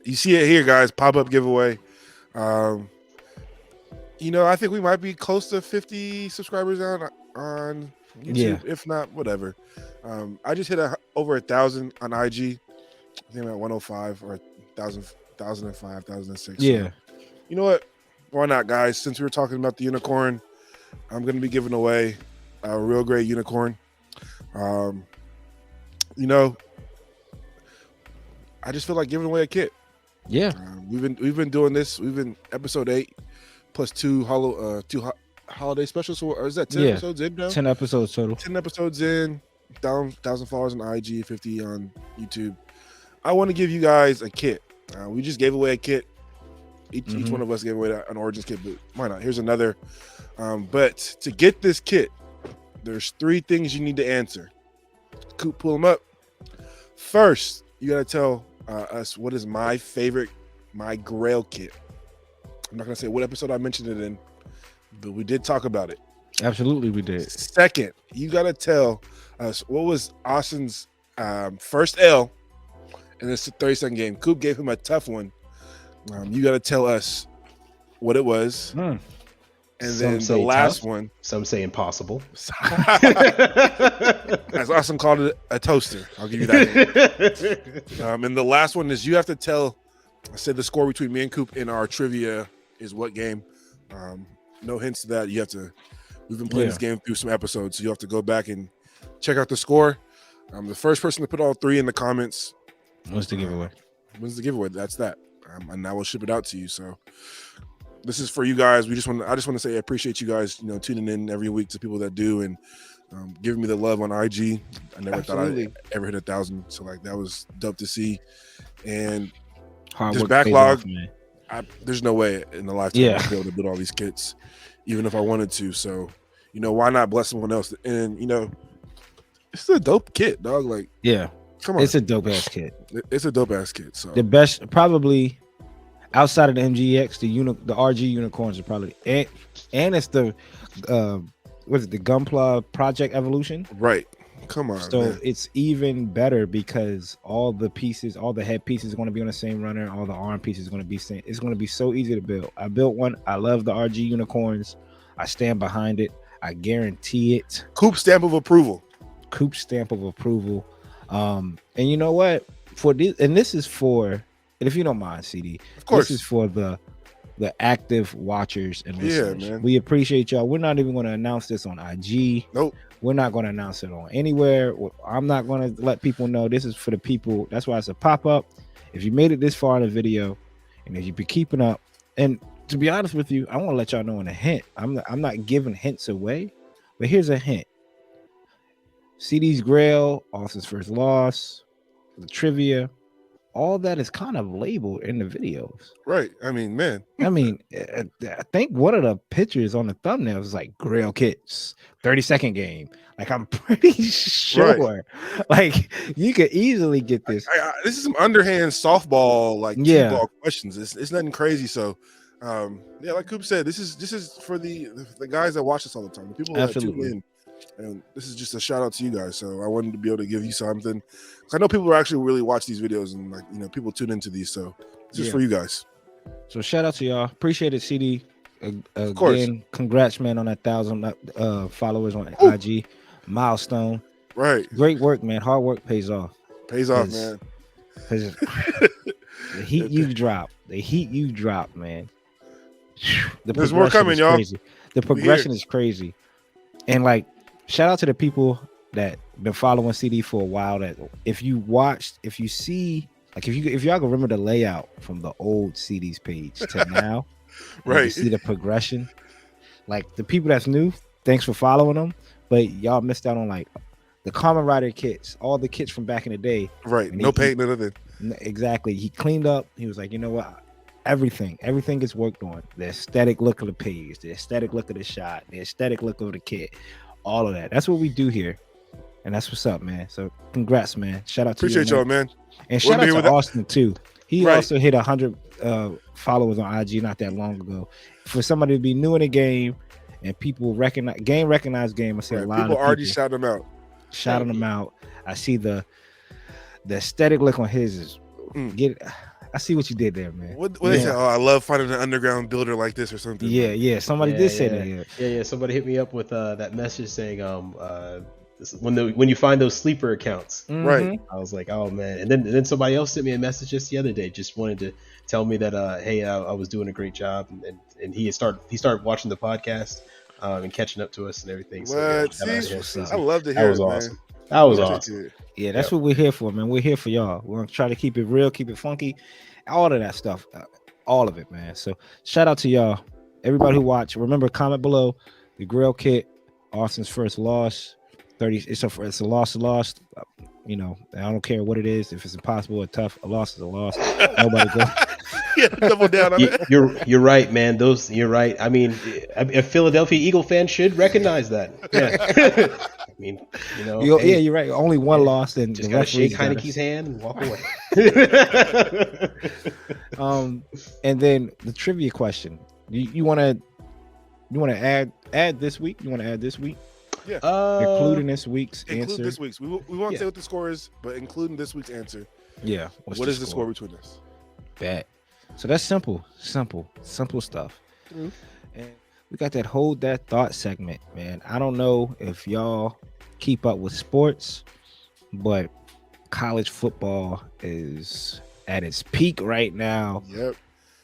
You see it here, guys. Pop-up giveaway. I think we might be close to 50 subscribers on YouTube, if not, whatever. I just hit over 1,000 on IG. I think I'm at 105 or 1,005, 1,006. Yeah. So, you know what? Why not, guys? Since we were talking about the unicorn, I'm going to be giving away a real great unicorn. I just feel like giving away a kit. Yeah, we've been doing this. We've been episode 8 plus 2 holiday specials. Or is that 10 episodes in now? 10 episodes total. 10 episodes in. 1,000 followers on IG, 50 on YouTube. I want to give you guys a kit. We just gave away a kit. Each one of us gave away an Origins kit, but why not? Here's another. But to get this kit, there's 3 things you need to answer. Coop, pull them up. First, you got to tell us what is my grail kit. I'm not gonna say what episode I mentioned it in, but we did talk about it. Absolutely, we did. Second, you gotta tell us what was Austen's first L in this 30-second game. Coop gave him a tough one. You gotta tell us what it was, and then the last one. Some say impossible. As Austen called it, a toaster. I'll give you that. And the last one is you have to tell. I said the score between me and Coop in our trivia is what game. No hints to that. You have to. We've been playing this game through some episodes, so you have to go back and check out the score. The first person to put all 3 in the comments wins the giveaway. That's that. And I will ship it out to you. So this is for you guys. I just want to say I appreciate you guys, tuning in every week to people that do and giving me the love on IG. I never thought I'd ever hit 1,000. So that was dope to see. And this backlog, there's no way in the lifetime I'd be able to build all these kits, even if I wanted to. So, why not bless someone else? And it's a dope kit, dog. Come on, it's a dope ass kit. It's a dope ass kit. So the best, probably outside of the MGX, the RG unicorns are probably and it's the the Gunpla Project Evolution, right? Come on, So man. it's even better because all the pieces, all the head pieces, are going to be on the same runner. All the arm pieces are going to be same. It's going to be so easy to build. I built one. I love the RG unicorns. I stand behind it. I guarantee it. Coop stamp of approval. Coop stamp of approval. And you know what? For this, and this is for, and if you don't mind, CD, Of course. this is for the active watchers and listeners. man. We appreciate y'all. We're not even going to announce this on IG. Nope. We're not going to announce it on anywhere. I'm not going to let people know. This is for the people. That's why it's a pop-up. If you made it this far in the video, and if you've been keeping up, and to be honest with you, I want to let y'all know in a hint. I'm not giving hints away, but here's a hint. CD's Grail, Austin's first loss, the trivia, all that is kind of labeled in the videos. Right. I mean, man. I think one of the pictures on the thumbnail is like Grail Kits 30-second game. Like, I'm pretty sure. Right. Like, you could easily get this. This is some underhand softball, like T-ball questions. It's nothing crazy. So, like Coop said, this is for the guys that watch us all the time, the people that tune in. And this is just a shout out to you guys. So I wanted to be able to give you something. I know people are actually really watch these videos and people tune into these. So it's just for you guys. So shout out to y'all. Appreciate it, CD. Of course. Again, congrats, man, on that 1,000 followers on IG. Milestone. Right. Great work, man. Hard work pays off. Pays off, man. The heat you drop, man. There's more coming, y'all. Crazy. The progression is crazy. And like, shout out to the people that been following CD for a while. That if you see, like, if y'all can remember the layout from the old CD's page to now, right? You see the progression. Like, the people that's new, thanks for following them, but y'all missed out on like the Kamen Rider kits, all the kits from back in the day. Right. No paint, nothing. Exactly. He cleaned up. He was like, you know what? Everything gets worked on. The aesthetic look of the page, the aesthetic look of the shot, the aesthetic look of the kit, all of that. That's what we do here, and that's what's up, man. So congrats, man. Shout out to appreciate y'all, man. And shout out to Austen too. He also hit 100 followers on IG not that long ago. For somebody to be new in the game and people recognize game, I see a lot of people already shouting them out. I see the aesthetic look on his is I see what you did there, man. What they say? Oh, I love finding an underground builder like this or something. Yeah. Somebody did say that. Yeah. Somebody hit me up with that message saying, when you find those sleeper accounts, right? I was like, oh man. And then somebody else sent me a message just the other day, just wanted to tell me that, hey, I was doing a great job, and he started watching the podcast and catching up to us and everything. So, I love to hear. That was awesome. That was awesome. Yeah, that's what we're here for, man. We're here for y'all. We're gonna try to keep it real, keep it funky, all of that stuff, all of it, man. So shout out to y'all, everybody who watch. Remember, comment below the Grail kit, Austin's first loss. 30. It's a loss. You know, I don't care what it is. If it's impossible or tough, a loss is a loss. Nobody goes. Yeah, double down on it. You're right, man. You're right. I mean, a Philadelphia Eagle fan should recognize that. Yeah. I mean, you're right. Only one loss, and just gotta shake Heineke's hand and walk away. And then the trivia question. You want to add this week? You want to add this week? Yeah. Including this week's answer. Include this week's. We won't say what the score is, but including this week's answer. Yeah. What is the score between us? Bet. So that's simple stuff. Mm-hmm. And we got that Hold That Thought segment, man. I don't know if y'all keep up with sports, but college football is at its peak right now. Yep.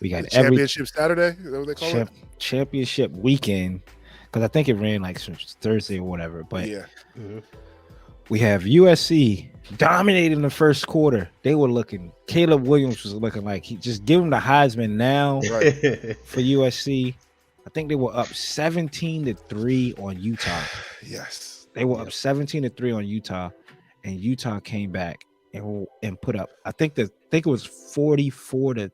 We got championship Saturday. Is that what they call it? Championship weekend. Because I think it ran like Thursday or whatever. But yeah. Mm-hmm. We have USC dominating the first quarter. They were looking. Caleb Williams was looking like he just give him the Heisman now for USC. I think they were up 17-3 on Utah. Yes, they were up 17-3 on Utah, and Utah came back and put up. I think it was 44-7.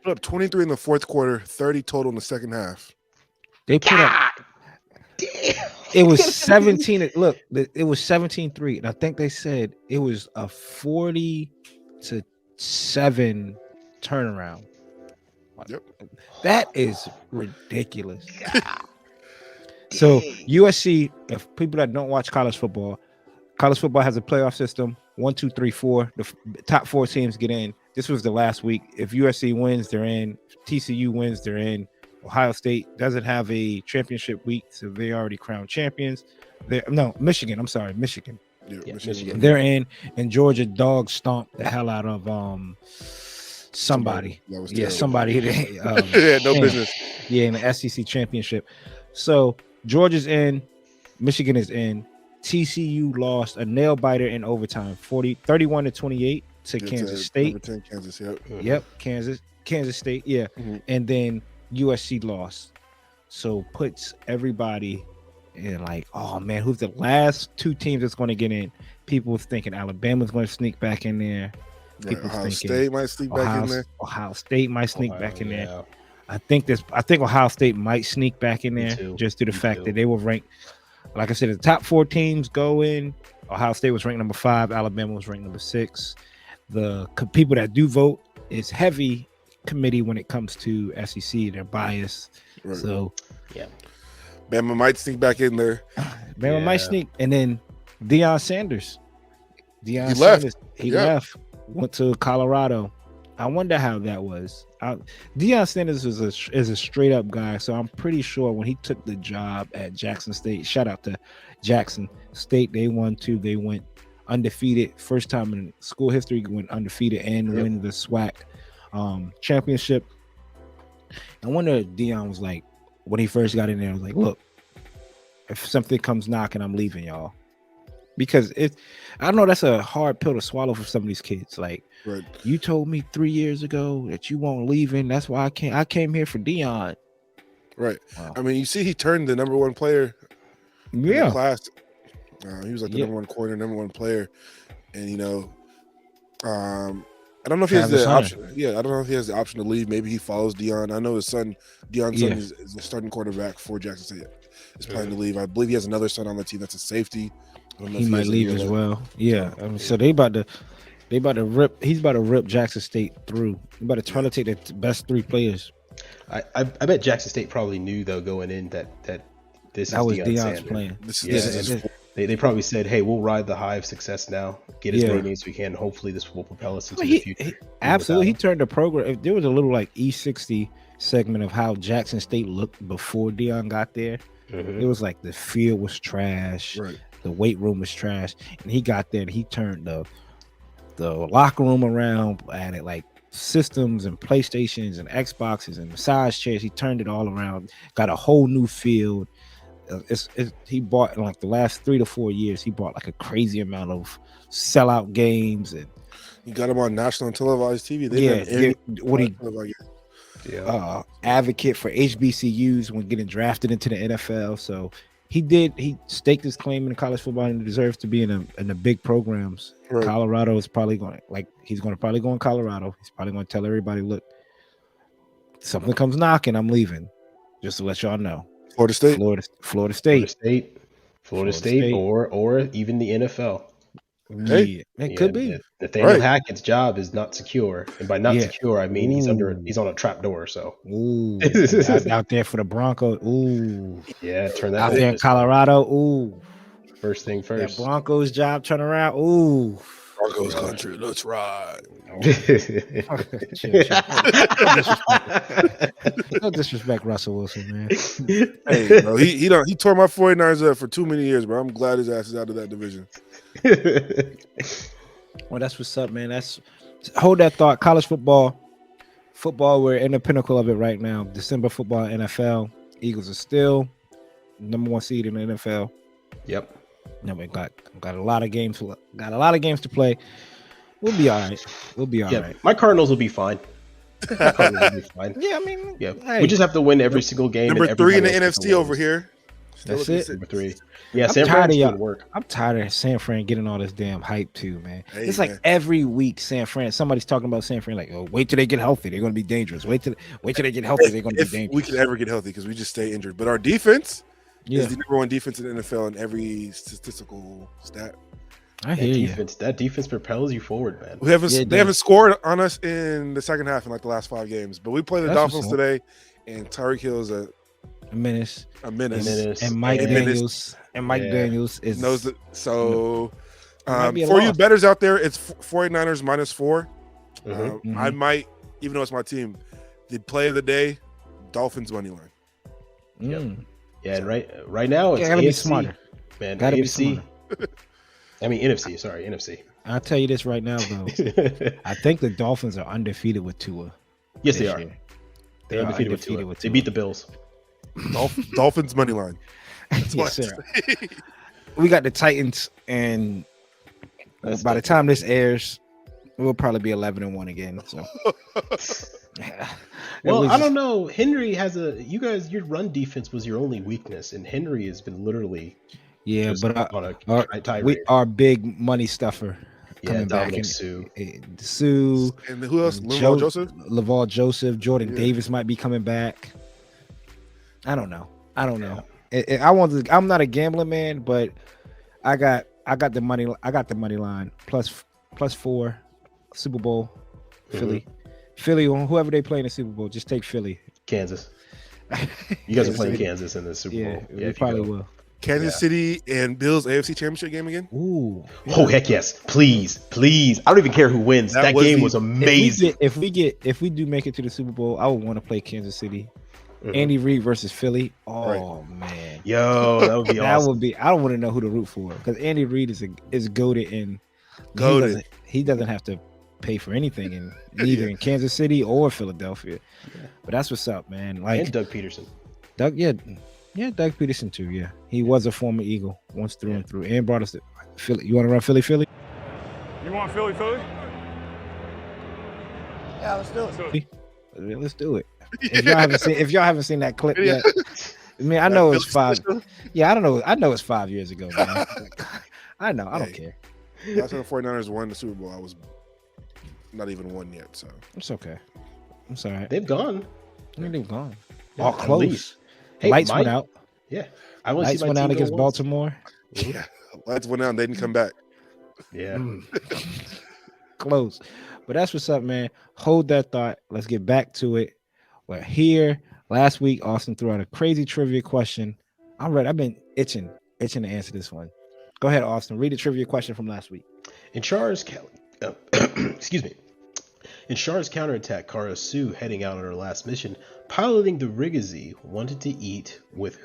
Put up 23 in the fourth quarter, 30 total in the second half. They put up. Damn. It was 17. Look, it was 17-3, and I think they said it was a 40-7 turnaround. Yep, that is ridiculous. So USC, if people that don't watch college football, college football has a playoff system. 1, 2, 3, 4. The top 4 teams get in. This was the last week. If USC wins, they're in. If TCU wins, they're in. Ohio State doesn't have a championship week, so they already crowned champions. Michigan. I'm sorry, Michigan. Yeah, Michigan. They're in, and Georgia dog stomped the hell out of somebody. Somebody. Yeah, no business. Yeah, in the SEC championship. So Georgia's in, Michigan is in. TCU lost a nail biter in overtime, 31-28 to Kansas State. 10, Kansas, Yep, Kansas State. Yeah, and then USC lost. So puts everybody in like, oh man, who's the last 2 teams that's going to get in? People was thinking Alabama's going to sneak back in there. Right. Ohio State might sneak back in there. Ohio State might sneak back in there. I think Ohio State might sneak back in there just due to the fact that they were ranked. Like I said, the top 4 teams go in. Ohio State was ranked number 5. Alabama was ranked number 6. The people that do vote is heavy committee when it comes to SEC. They're biased. Right. So, yeah. Bama might sneak back in there. Bama might sneak. And then Deion Sanders. He left. Went to Colorado. I wonder how that was. Deion Sanders is a straight up guy, so I'm pretty sure when he took the job at Jackson State, shout out to Jackson State, they won 2. They went undefeated, first time in school history went undefeated and win the SWAC championship. I wonder if Deion was like, when he first got in there, I was like, look, if something comes knocking, I'm leaving y'all. Because I know that's a hard pill to swallow for some of these kids. Like, you told me 3 years ago that you won't leave, and that's why I came here for Deion. Right. Wow. I mean, you see, he turned the number 1 player in the class. He was like the number 1 corner, number 1 player, and I don't know if he has the option. Yeah, I don't know if he has the option to leave. Maybe he follows Deion. I know his son, Deion's son, is the starting quarterback for Jackson State. Is planning to leave. I believe he has another son on the team that's a safety. He might leave as well. Yeah, I mean, so they about to rip. He's about to rip Jackson State through. He's about to try to take the best 3 players. I bet Jackson State probably knew though going in that this was Deion's plan. They probably said, "Hey, we'll ride the high of success now, get as many names as we can. Hopefully, this will propel us into the future." Absolutely, he turned the program. If there was a little like E60 segment of how Jackson State looked before Deion got there. It was like the field was trash. Right. The weight room was trash, and he got there and he turned the locker room around, added like systems and PlayStations and Xboxes and massage chairs. He turned it all around, got a whole new field. He bought in like the last 3 to 4 years. He bought like a crazy amount of sellout games, and he got him on national and televised TV. Advocate for HBCUs when getting drafted into the NFL. So he staked his claim in college football and deserves to be in the big programs. Right. Colorado is probably going to probably go in Colorado. He's probably going to tell everybody, look, something comes knocking, I'm leaving. Just to let y'all know. Florida State, or even the NFL. Hey, it could be. Nathaniel Hackett's job is not secure, and by not secure, I mean he's on a trap door. So, out there for the Broncos. Ooh, yeah, turn that out there in Colorado. Ooh, first thing first. That Broncos job turn around. Ooh, Broncos country, let's ride. No disrespect, Russell Wilson, man. Hey, bro, he tore my 49ers up for too many years, bro. I'm glad his ass is out of that division. Well, that's what's up, man. Hold that thought. College football, we're in the pinnacle of it right now. December football, NFL. Eagles are still number 1 seed in the NFL. Yep. No, we got a lot of games. Got a lot of games to play. We'll be all right. Right. My Cardinals will be fine. Yeah, I mean, hey, we just have to win every single game. Number 3 in the NFC over here. That's it. Number 3. Yeah, San Fran's good work. I'm tired of San Fran getting all this damn hype too, man. Hey, it's like every week San Fran. Somebody's talking about San Fran, like, oh, wait till they get healthy. They're going to be dangerous. Wait till they get healthy. They're going to be dangerous. We can ever get healthy because we just stay injured. But our defense is the number 1 defense in the NFL in every statistical stat. I hear you. That defense propels you forward, man. They haven't scored on us in the second half in like the last 5 games. But we play the Dolphins today, and Tyreek Hill is a menace. And Mike Daniels. And Mike Daniels is knows that. So might be a For you loss. bettors out there, it's 49ers -4. Mhm. I might, even though it's my team, the play of the day, Dolphins money line. Mm. Yeah, and right now it's Yeah, gotta be AFC, smarter. man. Gotta be AFC. smarter. I mean NFC. Sorry, NFC. I'll tell you this right now, though. I think the Dolphins are undefeated with Tua. Yes, they this are. year. They're They are undefeated with undefeated Tua. with They Tua. beat the Bills. Dolphins money line. That's Yes, what sir. We got the Titans, and That's by the tough. time this airs, we'll probably be 11-1 again. So, Well, I don't know. Henry has your run defense was your only weakness, and Henry has been literally Yeah, just but on a tirade. our big money stuffer Yeah, coming back. Dominic And Sue. And who else? and Laval Joseph? Laval Joseph, Jordan Yeah. Davis might be coming back. I don't know. I'm not a gambling man, but I got the money. I got the money line +4 Super Bowl. Philly, whoever they play in the Super Bowl, just take Philly. Kansas. You guys are Kansas playing City. Kansas in the Super Yeah, Bowl. we if you probably go. will. Kansas City and Bills AFC Championship game again? Ooh. Oh heck yes! Please. I don't even care who wins. That That was game the- was amazing. If we do make it to the Super Bowl, I would want to play Kansas City. Mhm. Andy Reid versus Philly. Oh man, Yo, that would be that awesome. would be. I don't want to know who to root for because Andy Reid is goated and Goated. He doesn't have to pay for anything in neither in Kansas City or Philadelphia. But that's what's up, man. Like And Doug Peterson. Doug, yeah, Doug Peterson too. Yeah, he was a former Eagle once through and through, and brought us to Philly. You want to run Philly? You want Philly? Yeah, let's do it. Let's do it. If y'all haven't seen that clip yet, I mean, I know it's 5. Yeah, I don't know. I know it's 5 years ago, man. I know. I don't care. Last time the 49ers won the Super Bowl, I was not even won yet. So It's okay. I'm sorry. They've gone. They've gone. Yeah, All at close. least. Hey, Lights went out. Yeah. I want to Lights see my went team out go against once. Baltimore. yeah, lights went out and they didn't come back. Yeah. Close. But that's what's up, man. Hold that thought. Let's get back to it. We're here. Last week, Austen threw out a crazy trivia question. I'm ready. I've been itching to answer this one. Go ahead, Austen. Read the trivia question from last week. In Char's excuse me. In Char's counterattack, Kara Sue, heading out on her last mission, piloting the Rigazi, wanted to eat what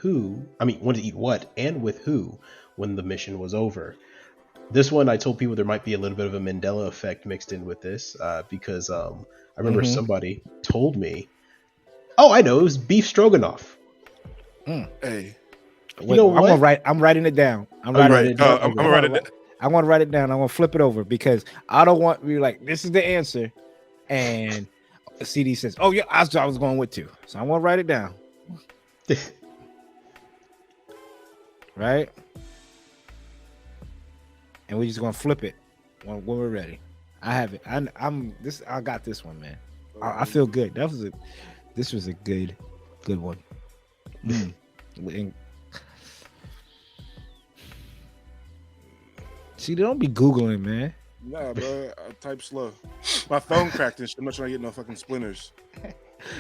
and with who when the mission was over. This one, I told people there might be a little bit of a Mandela effect mixed in with this because I remember somebody told me, oh, I know, it was beef stroganoff. Hey, You know what? I'm writing it down. I'm I'm writing it down. I'm gonna write it down. I want to write it down. I want to flip it over because I don't want to be like, this is the answer. And CD says, oh, yeah, I was going with 2. So I want to write it down. Right? And we're just going to flip it when we're ready. I have it. I got this one, man. I feel good. This was a good one. And see, they don't be Googling, man. Nah, bro, I type slow. My phone cracked and shit. I'm not trying to get no fucking splinters.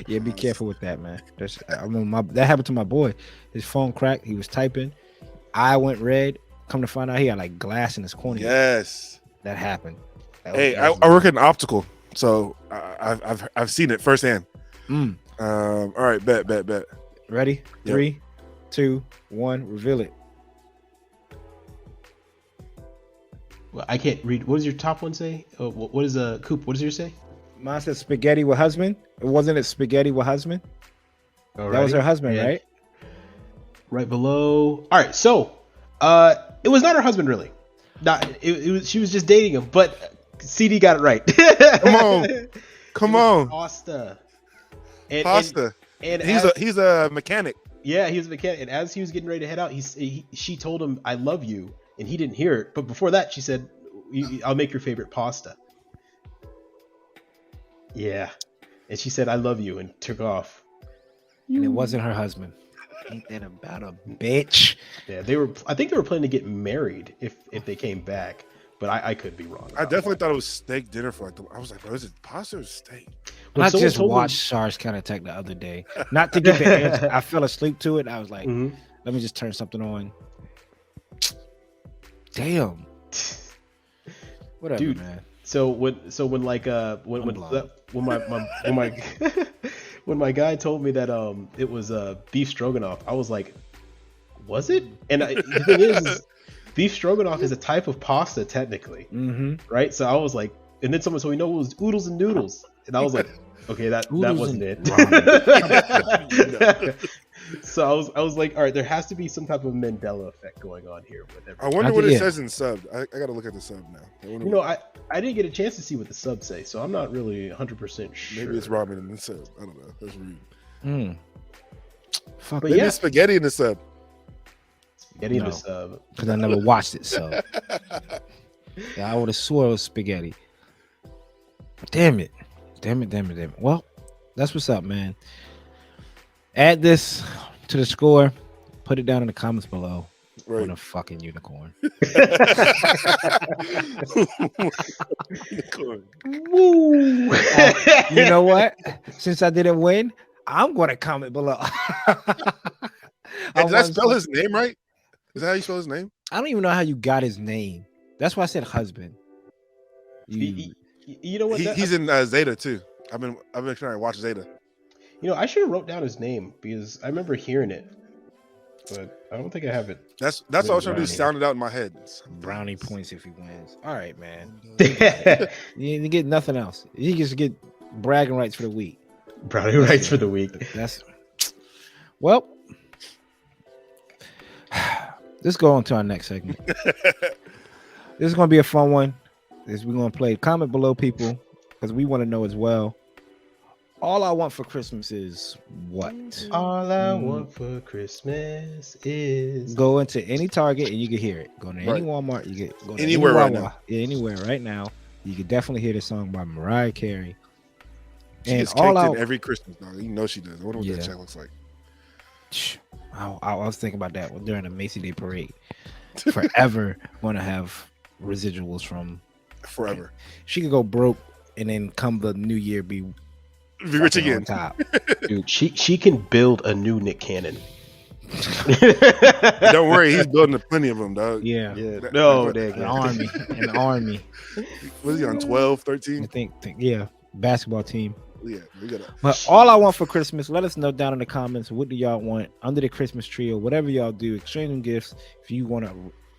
Yeah, be careful with that, man. I remember that happened to my boy. His phone cracked. He was typing. I went red. Come to find out, he had like glass in his cornea. Yes. That happened. Hey, I work in optical, so I've seen it firsthand. All right, bet. Ready? Yep. 3, 2, 1. Reveal it. Well, I can't read. What does your top one say? What is Coop? What does yours say? Mine said spaghetti with husband. Wasn't it spaghetti with husband? That was her husband, Yeah. right? Right below. All right, so it was not her husband, really. It was. She was just dating him, but CD got it right. Come on. Pasta. Pasta. And he's a mechanic. Yeah, he was a mechanic. And as he was getting ready to head out, she told him, "I love you," and he didn't hear it. But before that, she said, "I'll make your favorite pasta." Yeah, and she said, "I love you," and took off. And it wasn't her husband. Ain't that about a bitch? Yeah, I think they were planning to get married if they came back, but I could be wrong. I definitely thought it was steak dinner for I was like, bro, is it pasta or steak? When I someone just told me- watched Shar's Counterattack the other day. Not to get the answer. I fell asleep to it. I was like, let me just turn something on. Damn. Whatever, Dude. man. So when my when my guy told me that it was beef stroganoff, I was like, was it? And the thing is beef stroganoff is a type of pasta technically, right? So I was like, and then someone told me no, it was oodles and noodles, and I was like, okay, that wasn't it. So I was like, all right, there has to be some type of Mandela effect going on here with everything. I wonder what it says in sub. I gotta look at the sub now. I didn't get a chance to see what the sub say, so I'm not really 100% sure. Maybe it's ramen in the sub. I don't know. That's rude. Fuck. But Maybe it's spaghetti in the sub. Spaghetti in the sub. Because I never watched it, so yeah, I would have swore it was spaghetti. Damn it. Well, that's what's up, man. Add this to the score. Put it down in the comments below. Right. On a fucking unicorn. Woo! You know what? Since I didn't win, I'm going to comment below. Did I spell his name right? Is that how you spell his name? I don't even know how you got his name. That's why I said husband. You know what? He's in Zeta too. I've been trying to watch Zeta. You know, I should have wrote down his name because I remember hearing it, but I don't think I have it. That's what I was trying to do. Sound it out in my head. Brownie points if he wins. All right, man. You get nothing else. You just get bragging rights for the week. Brownie rights for the week. That's well. Let's go on to our next segment. This is going to be a fun one. We're going to play comment below, people, because we want to know as well. All I want for Christmas is what? All I want for Christmas is go into any Target and you can hear it. Go to any Walmart, you get go to anywhere any right now. Yeah, anywhere right now. You can definitely hear the song by Mariah Carey. She and gets all caked out in every Christmas, dog. You know she does. I wonder what that check looks like. I was thinking about that during the Macy Day parade. Forever going to have residuals from forever. She could go broke and then come the new year be rich again. Top. Dude, she can build a new Nick Cannon. Don't worry, he's building plenty of them, dog. Yeah. An army. Was he on 12, 13? I think yeah, basketball team. Yeah, we got. But all I want for Christmas, let us know down in the comments. What do y'all want under the Christmas tree or whatever y'all do? Exchange them gifts. If you want to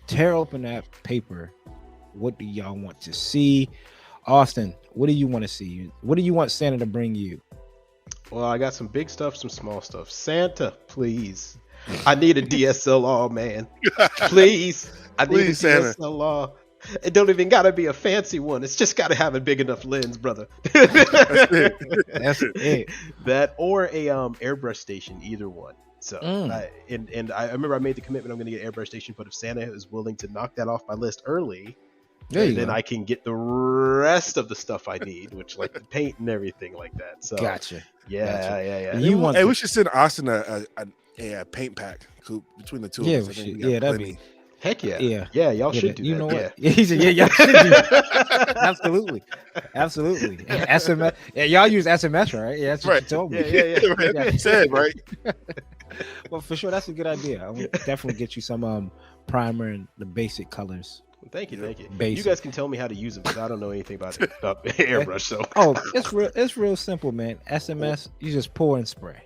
tear open that paper, what do y'all want to see? Austen, what do you want to see? What do you want Santa to bring you? Well, I got some big stuff, some small stuff. Santa, please. I need a DSLR, man. Please. I need a DSLR. It don't even gotta be a fancy one. It's just gotta have a big enough lens, brother. That's it. That or a airbrush station, either one. So I remember I made the commitment I'm gonna get an airbrush station, but if Santa is willing to knock that off my list early, then I can get the rest of the stuff I need, which like the paint and everything like that. So gotcha. Yeah. We should send Austen a paint pack between the two of us. That'd be. Heck yeah. Y'all should do that. You know what? Yeah, he said, y'all should do that. Absolutely. And SMS. Yeah, y'all use SMS, right? Yeah, that's what you told me. Yeah. You said, right? Well, for sure, that's a good idea. I will definitely get you some primer and the basic colors. Thank you. Basic. You guys can tell me how to use them because I don't know anything about airbrush. So it's real simple, man. SMS, you just pour and spray.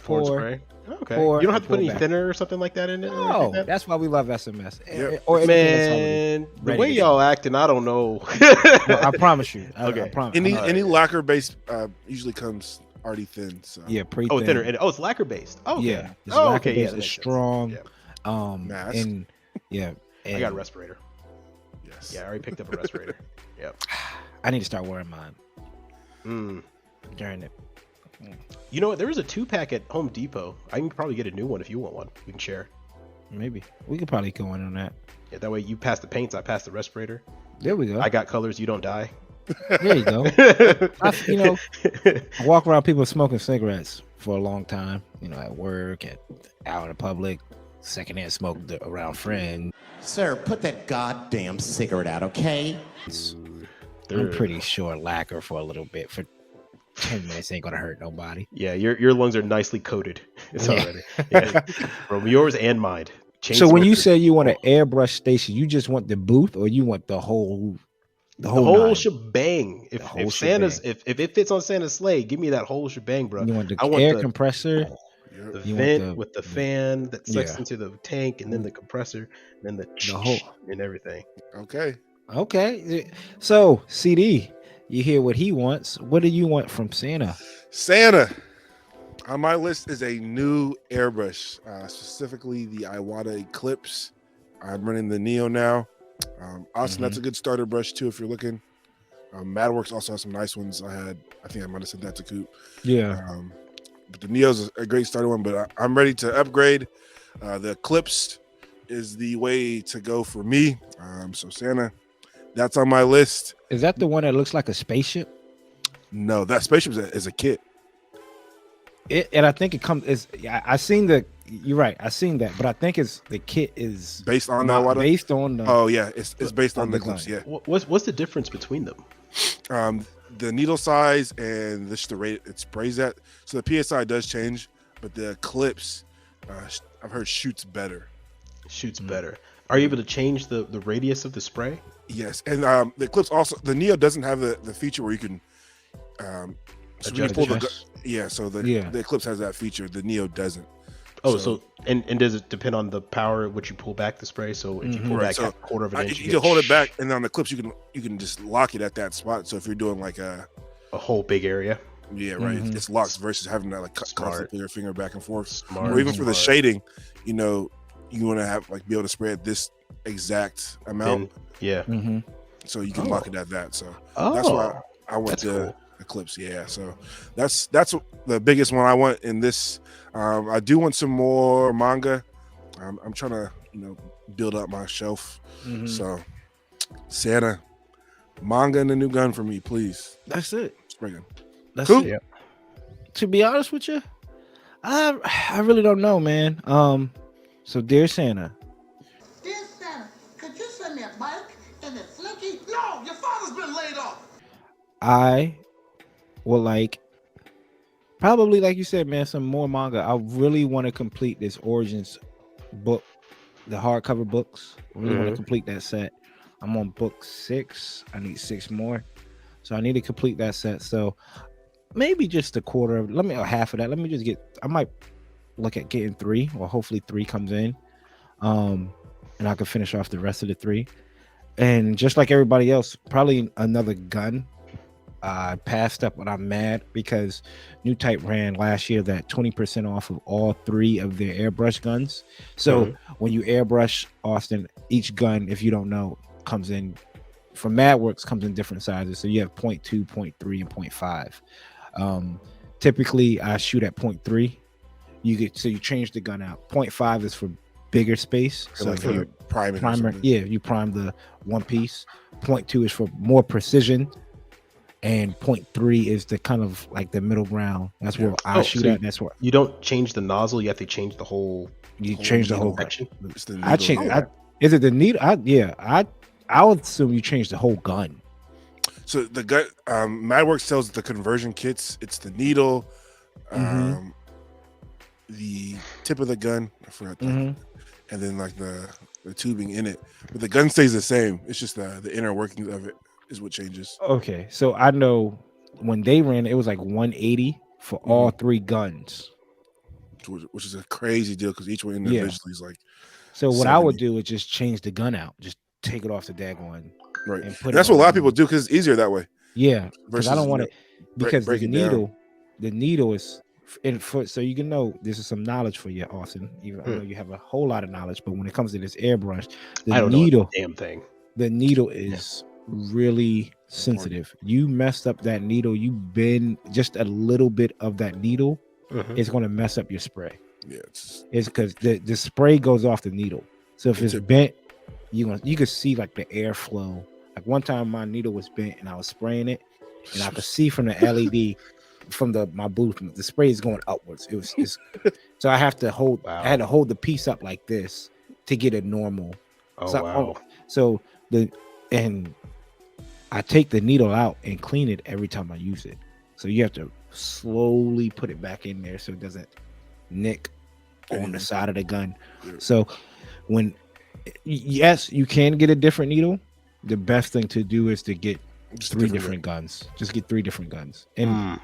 Pour and spray. Okay. You don't have to put any thinner or something like that in it? No, that's why we love SMS. Yep. Or man, the way y'all acting, I don't know. Well, I promise you. Okay. I promise. Any lacquer base usually comes already thin. So. Yeah, pretty thin. Thinner. It's lacquer based. Oh, okay. Yeah. It's lacquer based. It's strong. Mask. And I got a respirator. Yes. Yeah, I already picked up a respirator. Yep. I need to start wearing mine. During it. You know what? There is a 2-pack at Home Depot. I can probably get a new one if you want one. We can share. Maybe we could probably go in on that. Yeah, that way you pass the paints, I pass the respirator. There we go. I got colors, you don't die. There you go. I walk around people smoking cigarettes for a long time. At work, out in the public, secondhand smoke around friends. Sir, put that goddamn cigarette out, okay? I'm pretty sure lacquer for a little bit for 10 minutes ain't gonna hurt nobody. Yeah, your lungs are nicely coated. It's already from yours and mine. So when you say you want an airbrush station, you just want the booth or you want the whole The The whole whole nine. shebang. The If whole Santa's shebang. if it fits on Santa's sleigh, give me that whole shebang, bro. You want the I want air the compressor. the You want vent with the fan that sucks yeah. into the tank, and then the compressor, and then The whole. and everything. Okay. Okay. So CD, you hear what he wants. What do you want from Santa? Santa. On my list is a new airbrush, specifically the Iwata Eclipse. I'm running the Neo now. Austen, that's a good starter brush too if you're looking. Madworks also has some nice ones. I think I might have sent that to Coop. Yeah. But the Neo's a great starter one, but I'm ready to upgrade. The Eclipse is the way to go for me. So Santa, that's on my list. Is that the one that looks like a spaceship? No, that spaceship is a kit. And I think it comes is I seen the you're right, I seen that, but I think it's the kit is Based on that water? based on the Oh yeah, it's based on the design. Eclipse. Yeah. What's the difference between them? The needle size and just the rate it sprays at. So the PSI does change, but the Eclipse, I've heard shoots better. Shoots better. Are you able to change the radius of the spray? Yes, and the Eclipse also, the Neo doesn't have the feature where you can so when you pull Adjust. so the Eclipse has that feature. The Neo doesn't. Oh, so and does it depend on the power at which you pull back the spray? So if you pull Right, back so a quarter of an inch, you can hold it back, and on the Eclipse you can just lock it at that spot. So if you're doing like a whole big area. yeah, right, it's locked versus having that like constantly Smart. put your finger back and forth. Smart. Or even for the Smart. shading, you want to have like be able to spray at this exact amount, Yeah. so you can lock it at that. So Oh, that's why I went that's to cool. Eclipse. Yeah, so that's the biggest one I want in this. I do want some more manga. I'm trying to build up my shelf. So Santa, manga and a new gun for me, please. That's it. Spring. That's Cool. it. To be honest with you, I really don't know, man. So dear Santa, Dear Santa, could you send me a bike and a slinky? No, your father's been laid off. I would like probably like you said, man, some more manga. I really want to complete this Origins book, the hardcover books. I really want to complete that set. I'm on book 6. I need 6 more. So I need to complete that set. So maybe just a quarter of half of that. Let me just I might look at getting 3, or hopefully 3 comes in. And I can finish off the rest of the 3. And just like everybody else, probably another gun. I passed up when I'm mad because New Type ran last year that 20% off of all 3 of their airbrush guns. So when you airbrush, Austen, each gun, if you don't know, comes in from Madworks, comes in different sizes. So you have 0.2, 0.3, and 0.5. Typically I shoot at 0.3. You change the gun out. 0.5 is for bigger space. So like for the priming or primer, something. yeah, you prime the one piece. 0.2 is for more precision. And 0.3 is the kind of like the middle ground. That's where I shoot at. That's what You don't change the nozzle. You have to change the whole. you change the whole gun. section. It's the I needle. change. Is it the needle? I would assume you change the whole gun. So the gun, Madworks sells the conversion kits. It's the needle, the tip of the gun. I forgot that. And then like the tubing in it. But the gun stays the same. It's just the inner workings of it is what changes. Okay, so I know when they ran it was like 180 for all 3 guns. Which is a crazy deal because each one individually is like. So what I would 70. do is just change the gun out, just take it off the dagon, Right. and put That's it what a lot on. of people do because it's easier that way. Yeah, because I versus, don't want it because break the it down. needle is in foot. So you can know this is some knowledge for you, Austin. Even I know you have a whole lot of knowledge, but when it comes to this airbrush, I don't know a damn thing. the needle is really sensitive. You messed up that needle, you bend just a little bit of that needle, it's going to mess up your spray. Yeah, It's because the spray goes off the needle. So if it's bent, you could see like the airflow. Like one time my needle was bent and I was spraying it, and I could see from the LED from my booth, the spray is going upwards. So I have to hold. Wow. I had to hold the piece up like this to get it normal. Oh, So I take the needle out and clean it every time I use it. So you have to slowly put it back in there so it doesn't nick on the side of the gun. So yes, you can get a different needle, the best thing to do is to get Just three different different guns. Just get 3 different guns, and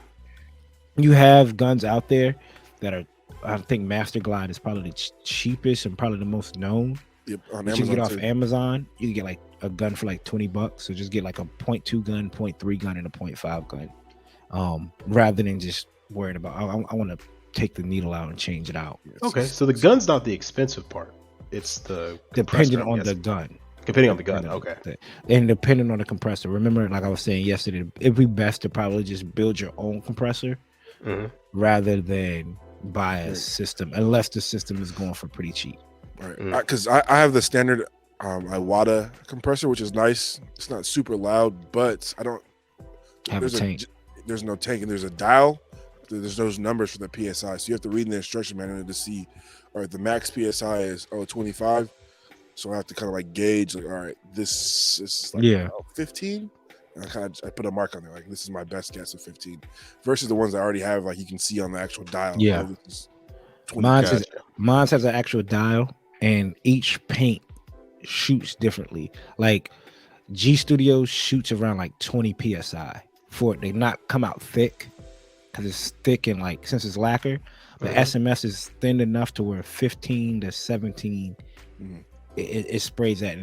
you have guns out there that are. I think Master Glide is probably the cheapest and probably the most known. Yep, on That you can get off Amazon too. Amazon. You can get like a gun for like $20. So just get like a .2 gun, .3 gun, and a .5 gun. Rather than just worrying about I want to take the needle out and change it out. Okay, so the gun's not the expensive part. It's the Depending compressor, I'm on the guessing. gun. Depending on the gun. Okay. And depending on the compressor. Remember, like I was saying yesterday, it'd be best to probably just build your own compressor rather than buy a system, unless the system is going for pretty cheap. Right, because I have the standard Iwata compressor, which is nice. It's not super loud, but I don't Have a tank. There's no tank, and there's a dial. There's those numbers for the PSI, so you have to read in the instruction manual to see. All right, the max PSI is 25, so I have to kind of like gauge, like, all right, this is like 15. And I put a mark on there, like this is my best guess of 15, versus the ones I already have, like you can see on the actual dial. Yeah, this is 20. Mine has an actual dial, and each paint shoots differently. Like G Studios shoots around like 20 psi for it. They not come out thick because it's thick, and like since it's lacquer, the SMS is thin enough to where 15 to 17 it sprays that.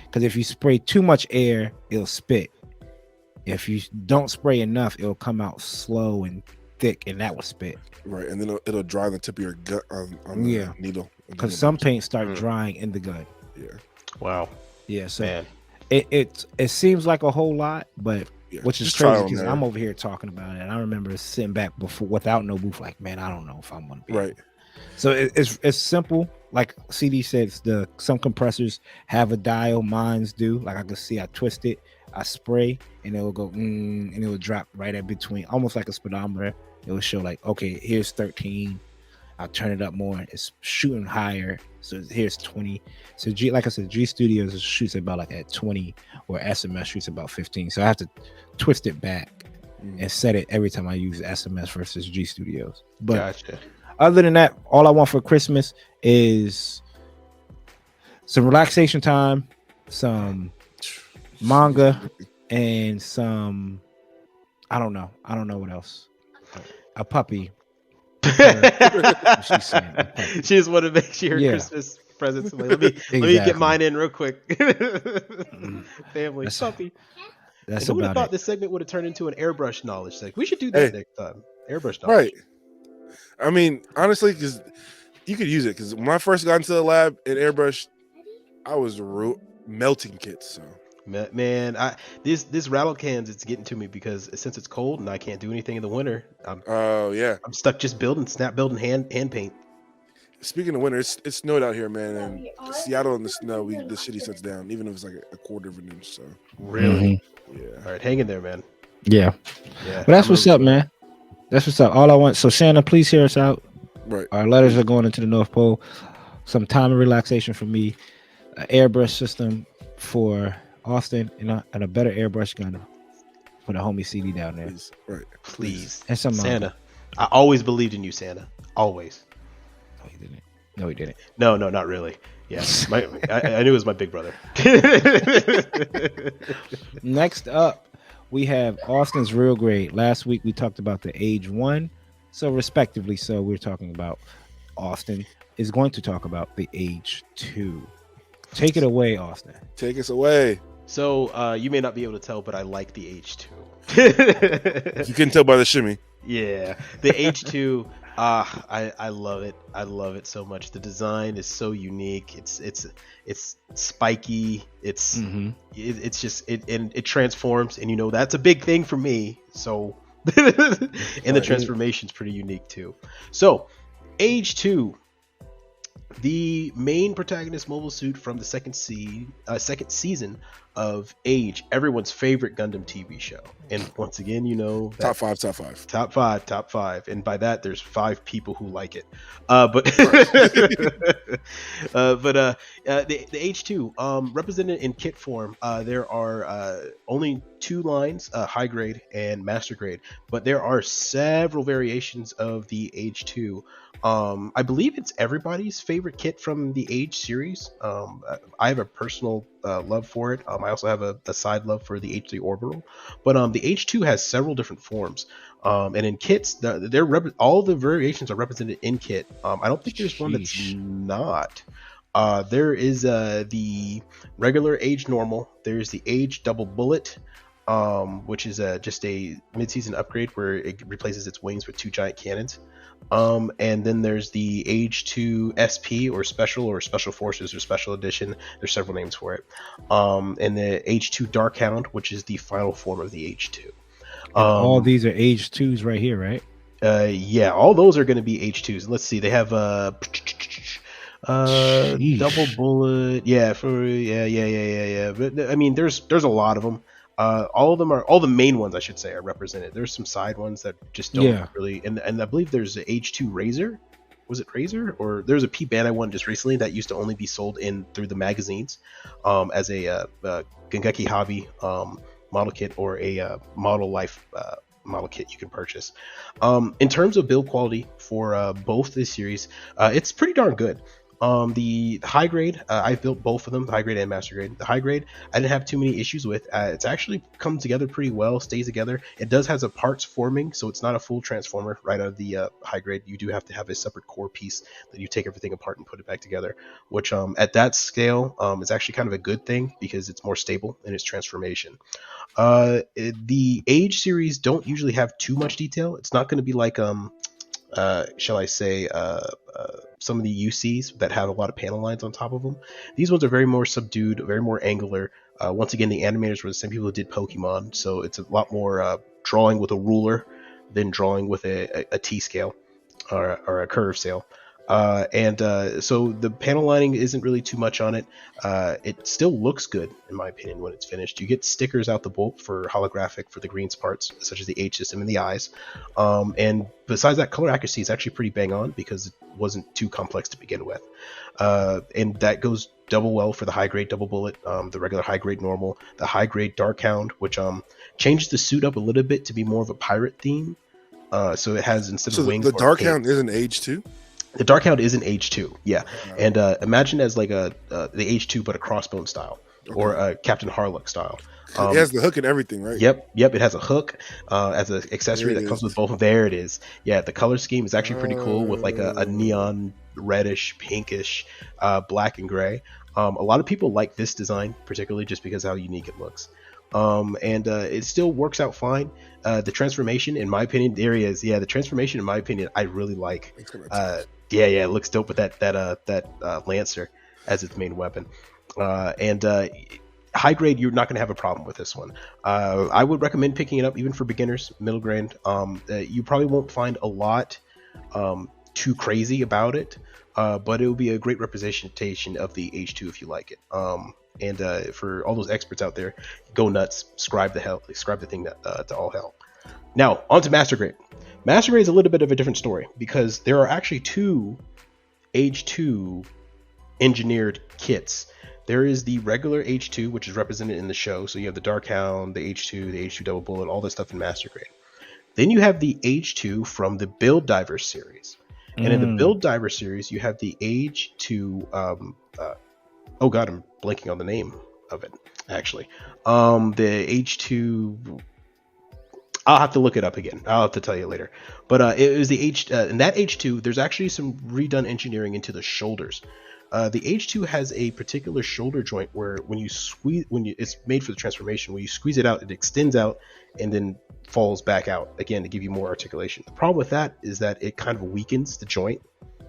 Because if you spray too much air, it'll spit. If you don't spray enough, it'll come out slow and thick, and that will spit. Right, and then it'll dry on the tip of your gut on the needle. Because some paints start drying in the gun. Yeah. Wow. Yeah. So it seems like a whole lot, but which is crazy because I'm over here talking about it, and I remember sitting back before without no booth, like, man, I don't know if I'm gonna be right. So it's simple. Like CD says, some compressors have a dial. Mine's do. Like I can see, I twist it, I spray, and it will go, and it will drop right at between, almost like a speedometer. It will show like, okay, here's 13. I'll turn it up more. It's shooting higher. So here's 20. So like I said, G Studios shoots about like at 20, or SMS shoots about 15. So I have to twist it back and set it every time I use SMS versus G Studios. But gotcha. Other than that, all I want for Christmas is some relaxation time, some manga, and some I don't know what else. A puppy. She's saying, she just wanted to make sure Christmas presents. Like, let me get mine in real quick. Family puppy. Who would have thought this segment would have turned into an airbrush knowledge segment? We should do that next time. Airbrush knowledge. Right. I mean, honestly, because you could use it. Because when I first got into the lab in airbrush, I was melting kits. So man, this rattle cans, it's getting to me because since it's cold and I can't do anything in the winter, I'm stuck just snap building hand paint. Speaking of winter, it snowed out here, man, and Seattle in the snow, the city shuts down, even if it's like a quarter of an inch. So really, yeah. All right, hang in there, man. Yeah. But that's what's up, man. That's what's up. All I want. So Santa, please hear us out. Right. Our letters are going into the North Pole. Some time of relaxation for me. An airbrush system for Austen, and a better airbrush gun for the homie CD down there. Please. Right. Please. And some Santa. I always believed in you, Santa. Always. No, he didn't. No, he didn't. No, not really. Yeah. I knew it was my big brother. Next up, we have Austen's real grade. Last week we talked about the age 1, so respectively, so we're talking about Austen is going to talk about the age 2. Take it away, Austen. Take us away. So you may not be able to tell, but I like the age 2. You can tell by the shimmy. Yeah, the age 2. I love it. I love it so much. The design is so unique. It's spiky. It's just it transforms, and that's a big thing for me. So and the transformation's pretty unique too. So age 2, the main protagonist mobile suit from the second season of Age, everyone's favorite Gundam TV show. And once again, top five. And by that, there's 5 people who like it. But the H2 represented in kit form, there are only 2 lines, high grade and master grade, but there are several variations of the H2. I believe it's everybody's favorite kit from the Age series. I have a personal love for it. I also have a side love for the H3 orbital, but the H2 has several different forms. And in kits, all the variations are represented in kit. I don't think there's one that's Sheesh. not. There is the regular age normal. There's the age double bullet, which is just a mid-season upgrade where it replaces its wings with 2 giant cannons. And then there's the age 2 SP or special forces or special edition. There's several names for it. And the age 2 Dark Hound, which is the final form of the age 2. And all these are age 2s right here, right? Yeah, all those are going to be H2s. Let's see, they have Sheesh. double bullet. Yeah. But I mean, there's a lot of them. All the main ones, I should say, are represented. There's some side ones that just don't really. And I believe there's a H2 Razor. Was it Razor? Or there's a P Bandai one just recently that used to only be sold through the magazines, as a Gengeki Hobby model kit or a Model Life model kit you can purchase. In terms of build quality for both this series, it's pretty darn good. The high grade, I've built both of them, the high grade and master grade. The high grade, I didn't have too many issues with. It's actually come together pretty well, stays together. It does has a parts forming, so it's not a full transformer right out of the high grade. You do have to have a separate core piece that you take everything apart and put it back together, which at that scale is actually kind of a good thing because it's more stable in its transformation. The age series don't usually have too much detail. It's not going to be like shall I say some of the UCs that have a lot of panel lines on top of them. These ones are very more subdued, very more angular. Once again, the animators were the same people who did Pokemon, so it's a lot more drawing with a ruler than drawing with a T scale or a curve scale. So the panel lining isn't really too much on it. It still looks good, in my opinion, when it's finished. You get stickers out the bolt for holographic for the greens parts, such as the H system and the eyes. And besides that, color accuracy is actually pretty bang on because it wasn't too complex to begin with. And that goes double well for the high grade double bullet, the regular high grade normal, the high grade Dark Hound, which changes the suit up a little bit to be more of a pirate theme. So it has, instead of wings, the Dark Hound is an age 2? The Dark Hound is an H2, yeah. And imagine as like the H2 but a crossbone style, or a Captain Harlock style. It has the hook and everything, right? Yep. It has a hook as an accessory that comes with both of. There it is. Yeah, the color scheme is actually pretty cool with like a neon reddish, pinkish, black and gray. A lot of people like this design, particularly just because of how unique it looks. And it still works out fine. The transformation, in my opinion, there he is. Yeah, the transformation, in my opinion, I really like. Yeah, it looks dope with that Lancer as its main weapon. And high grade, you're not going to have a problem with this one. I would recommend picking it up even for beginners, middle grade. You probably won't find a lot too crazy about it, but it will be a great representation of the H2 if you like it. And for all those experts out there, go nuts, scribe the thing to all hell. Now, on to Master Grade. Master Grade is a little bit of a different story because there are actually 2 H2 engineered kits. There is the regular H2, which is represented in the show. So you have the Dark Hound, the H2 double bullet, all this stuff in Master Grade. Then you have the H2 from the Build Divers series. And in the Build Divers series, you have the H2... oh god, I'm blanking on the name of it, actually. The H2... I'll have to look it up again. I'll have to tell you later. But it was the in that H2, there's actually some redone engineering into the shoulders. The H2 has a particular shoulder joint where when you squeeze, it's made for the transformation. When you squeeze it out, it extends out and then falls back out again to give you more articulation. The problem with that is that it kind of weakens the joint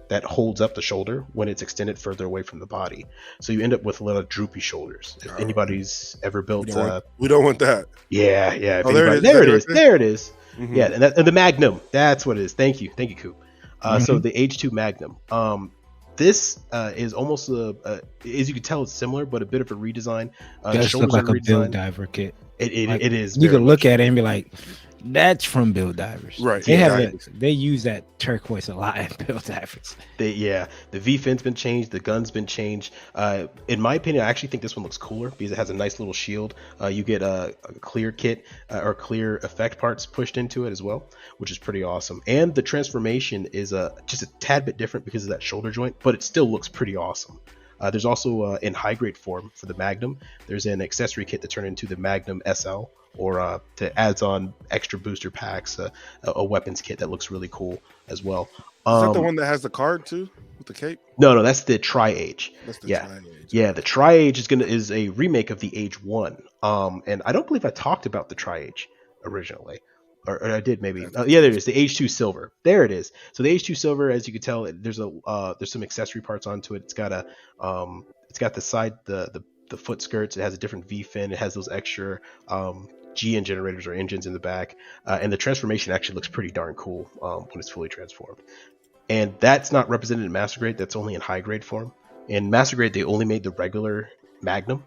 that holds up the shoulder when it's extended further away from the body. So you end up with a lot of droopy shoulders. If anybody's ever built... we don't want that. Yeah. There it is. Mm-hmm. Yeah, and the Magnum. That's what it is. Thank you, Coop. So the H2 Magnum. This is almost, as you can tell, it's similar, but a bit of a redesign. It does look like a Build Diver kit. It is. You can look at it and be like, that's from Build Divers. Right. They use that turquoise a lot in Build Divers. The V-fin's been changed. The gun's been changed. In my opinion, I actually think this one looks cooler because it has a nice little shield. You get a clear kit or clear effect parts pushed into it as well, which is pretty awesome. And the transformation is just a tad bit different because of that shoulder joint, but it still looks pretty awesome. There's also in high grade form for the Magnum. There's an accessory kit to turn into the Magnum SL, or to adds on extra booster packs, a weapons kit that looks really cool as well. Is that the one that has the card too with the cape? No, that's the Tri-Age. That's the Yeah. Tri-Age. Yeah, the Tri-Age is a remake of the Age 1. And I don't believe I talked about the Tri-Age originally. Or I did maybe. Yeah, there it is. The Age 2 Silver. There it is. So the Age 2 Silver, as you can tell, there's some accessory parts onto it. It's got the side the foot skirts. It has a different V fin. It has those extra GN generators or engines in the back. And the transformation actually looks pretty darn cool when it's fully transformed. And that's not represented in Master Grade. That's only in high grade form. In Master Grade, they only made the regular Magnum.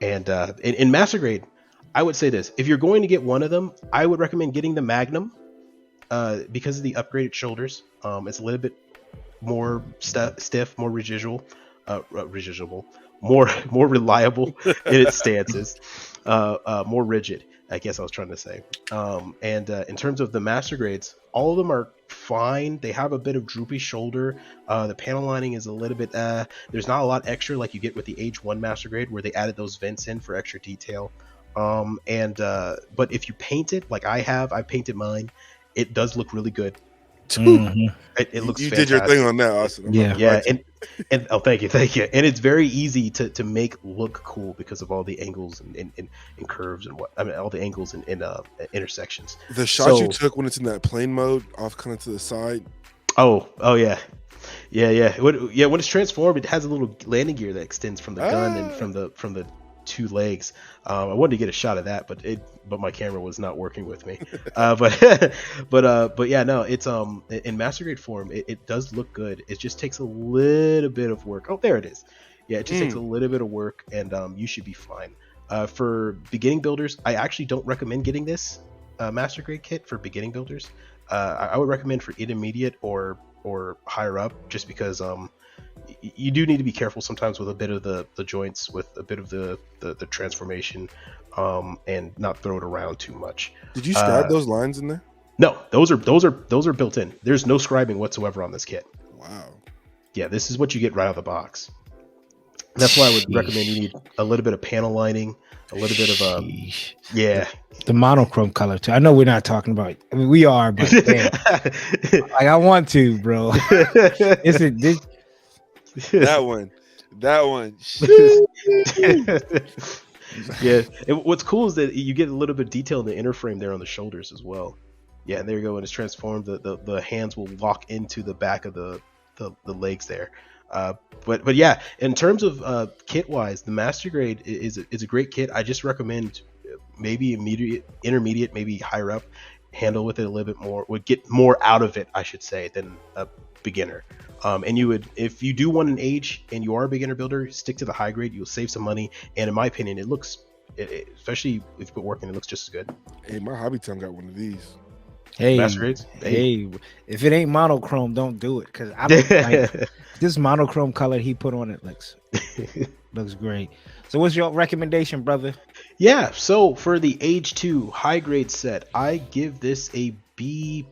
And in Master Grade, I would say this: if you're going to get one of them, I would recommend getting the Magnum because of the upgraded shoulders. It's a little bit more stiff, more more reliable in its stances, more rigid. I guess I was trying to say. And in terms of the Master Grades, all of them are fine. They have a bit of droopy shoulder. The panel lining is a little bit. There's not a lot extra like you get with the Age 1 Master Grade, where they added those vents in for extra detail. But if you paint it like I painted mine, it does look really good. Mhm. It looks. You fantastic. did your thing on that, Austin. Yeah, and oh, thank you, and it's very easy to make look cool because of all the angles and curves and all the angles and intersections. The shot you took when it's in that plane mode, off kind of to the side. Oh yeah. When it's transformed, it has a little landing gear that extends from the gun and from the two legs. I wanted to get a shot of that, but my camera was not working with me. But yeah, no, it's in Master Grade form, it does look good. It just takes a little bit of work. Oh, there it is. Yeah, it just takes a little bit of work, and you should be fine. For beginning builders, I actually don't recommend getting this Master Grade kit for beginning builders. I would recommend for intermediate or higher up, just because you do need to be careful sometimes with a bit of the joints, with a bit of the transformation, and not throw it around too much. Did you scribe those lines in there? No, those are built in. There's no scribing whatsoever on this kit. Wow. Yeah, this is what you get right out of the box. That's why I would recommend you need a little bit of panel lining, a little bit of the monochrome color too. I know we're not talking about. I mean, we are, but damn. Like I want to, bro. Is it this? That one. Yeah. What's cool is that you get a little bit of detail in the inner frame there on the shoulders as well. Yeah, and there you go. When it's transformed, the hands will lock into the back of the legs there. But yeah, in terms of kit wise, the Master Grade is a great kit. I just recommend maybe intermediate, maybe higher up, handle with it a little bit more, would get more out of it, I should say, than a beginner. And you would, if you do want an age and you are a beginner builder, stick to the high grade. You'll save some money, and in my opinion, it looks, especially if you put work in, it looks just as good. Hey, my hobby town got one of these. Hey, Master Grades? Hey, if it ain't monochrome, don't do it, because I don't like this monochrome color he put on it looks great. So what's your recommendation, brother? Yeah, so for the Age 2 high grade set, I give this a B+.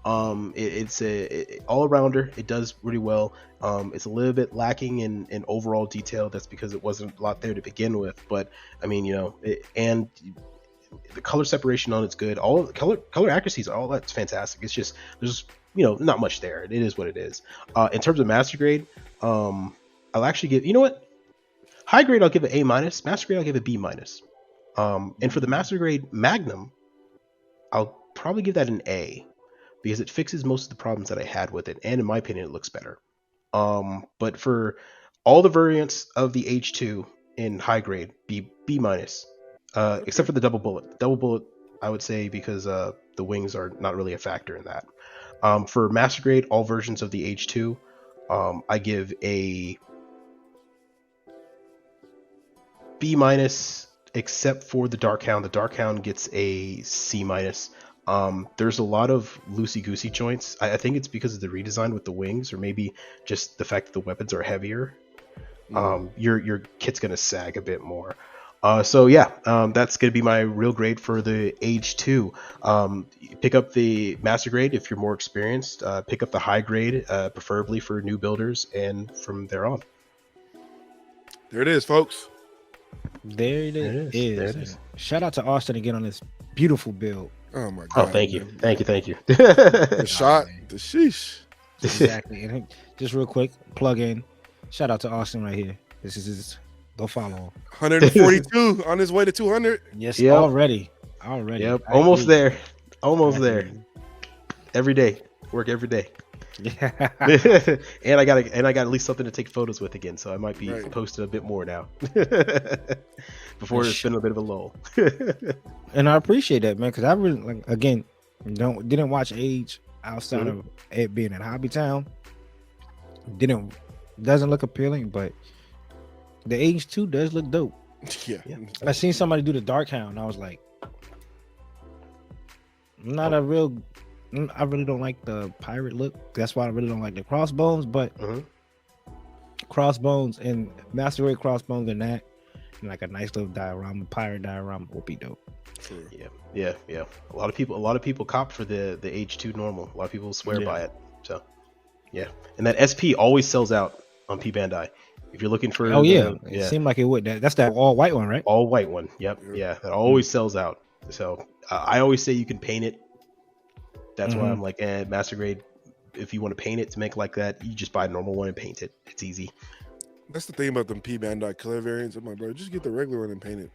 It's a all-arounder. It does really well. It's a little bit lacking in overall detail. That's because it wasn't a lot there to begin with, but I mean, and the color separation on it's good. All the color accuracies, all that's fantastic. It's just there's not much there. It is what it is. In terms of Master Grade, I'll actually give, high grade I'll give it A-. Master Grade I'll give it B-. And for the Master Grade Magnum, I'll probably give that an A, because it fixes most of the problems that I had with it, and in my opinion, it looks better. But for all the variants of the H2 in high grade, B-, except for the double bullet. Double bullet, I would say, because the wings are not really a factor in that. For Master Grade, all versions of the H2, I give a B-, except for the Dark Hound. The Dark Hound gets a C-. There's a lot of loosey-goosey joints. I think it's because of the redesign with the wings, or maybe just the fact that the weapons are heavier. Your kit's gonna sag a bit more. So yeah, that's gonna be my real grade for the Age 2. Pick up the Master Grade if you're more experienced. Pick up the high grade, preferably for new builders, and from there on. There it is, folks. There it There it is. There it is. Shout out to Austen again on this beautiful build. Oh my Oh, god. thank you. man. Thank you. The shot, man. the sheesh. Exactly. And just real quick, plug in. Shout out to Austen right here. This is his. Go follow him. 142 on his way to 200. Yes, Yep. already. Yep, I almost agree. there. Almost I there. agree. Every day. Work every day. Yeah. and I got at least something to take photos with again, so I might be Right. posting a bit more now. Before it's been a bit of a lull. And I appreciate that, man, because I really like again didn't watch Age outside of it being in Hobby Town. Doesn't look appealing, but the Age 2 does look dope. Yeah. I seen somebody do the Dark Hound. I was like, I really don't like the pirate look. That's why I really don't like the Crossbones, but Crossbones and Master Raid Crossbones and that, and like a nice little diorama, pirate diorama would be dope. Yeah. A lot of people cop for the H2 normal. A lot of people swear by it. So yeah. And that SP always sells out on P Bandai. If you're looking for It seemed like it would. That's that all white one, right? all white one. Yep. Yeah. That always sells out. So I always say you can paint it. That's why I'm like, Master Grade, if you want to paint it to make like that, you just buy a normal one and paint it. It's easy. That's the thing about them P Bandai color variants. I'm like, bro, just get the regular one and paint it.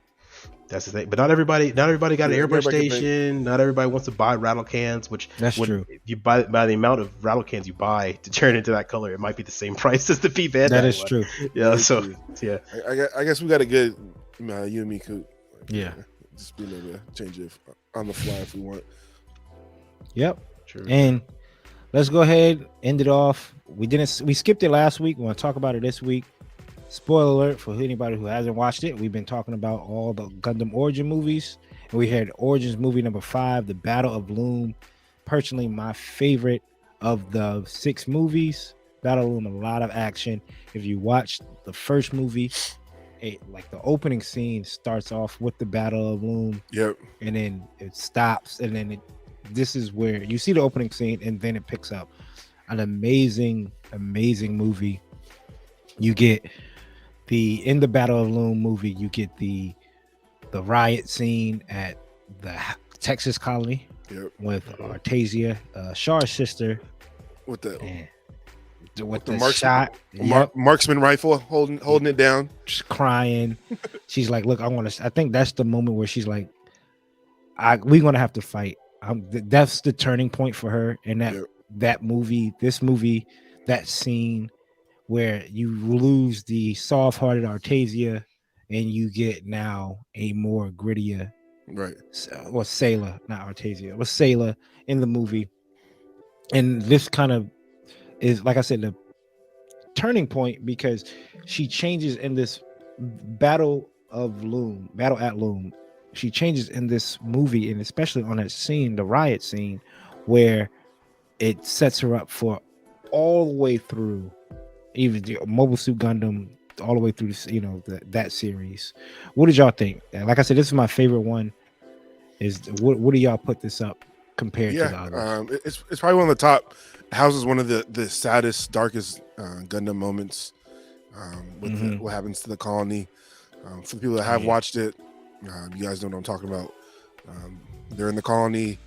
That's the thing. But not everybody got an airbrush everybody can paint. station. Not everybody wants to buy rattle cans, which That's true. if you buy by the amount of rattle cans you buy to turn into that color, it might be the same price as the P Bandai. That is one. true. Yeah. Very So true. yeah. I guess we got a good you and me, Coop. Yeah. Just be able to change it on the fly if we want. Yep. True. And let's go ahead, end it off. We skipped it last week. We want to talk about it this week. Spoiler alert for anybody who hasn't watched it. We've been talking about all the Gundam Origin movies. And we had Origins movie number 5, The Battle of Loom. Personally, my favorite of the 6 movies. Battle of Loom, a lot of action. If you watch the first movie, like the opening scene starts off with the Battle of Loom. Yep. And then it stops, and then this is where you see the opening scene, and then it picks up. An amazing movie. You get in the Battle of Loom movie, you get the riot scene at the Texas colony. Yep. With Artasia, Char's sister, With the and with the marksman- shot. Yep. marksman rifle holding it down. Just crying. She's like, look, I think that's the moment where she's like, we're gonna have to fight. That's the turning point for her. And that movie, that scene where you lose the soft-hearted Artasia and you get now a more grittier, Right. was Sailor, not Artasia. It was Sailor in the movie. And this kind of is, like I said, the turning point, because she changes in this Battle at Loom. She changes in this movie, and especially on that scene, the riot scene, where it sets her up for all the way through, even the Mobile Suit Gundam, all the way through, that series. What did y'all think? Like I said, this is my favorite one. What do y'all put this up compared to the others? It's probably one of the top. Houses one of the saddest, darkest Gundam moments with what happens to the colony. For the people that have watched it, you guys know what I'm talking about. They're in the colony,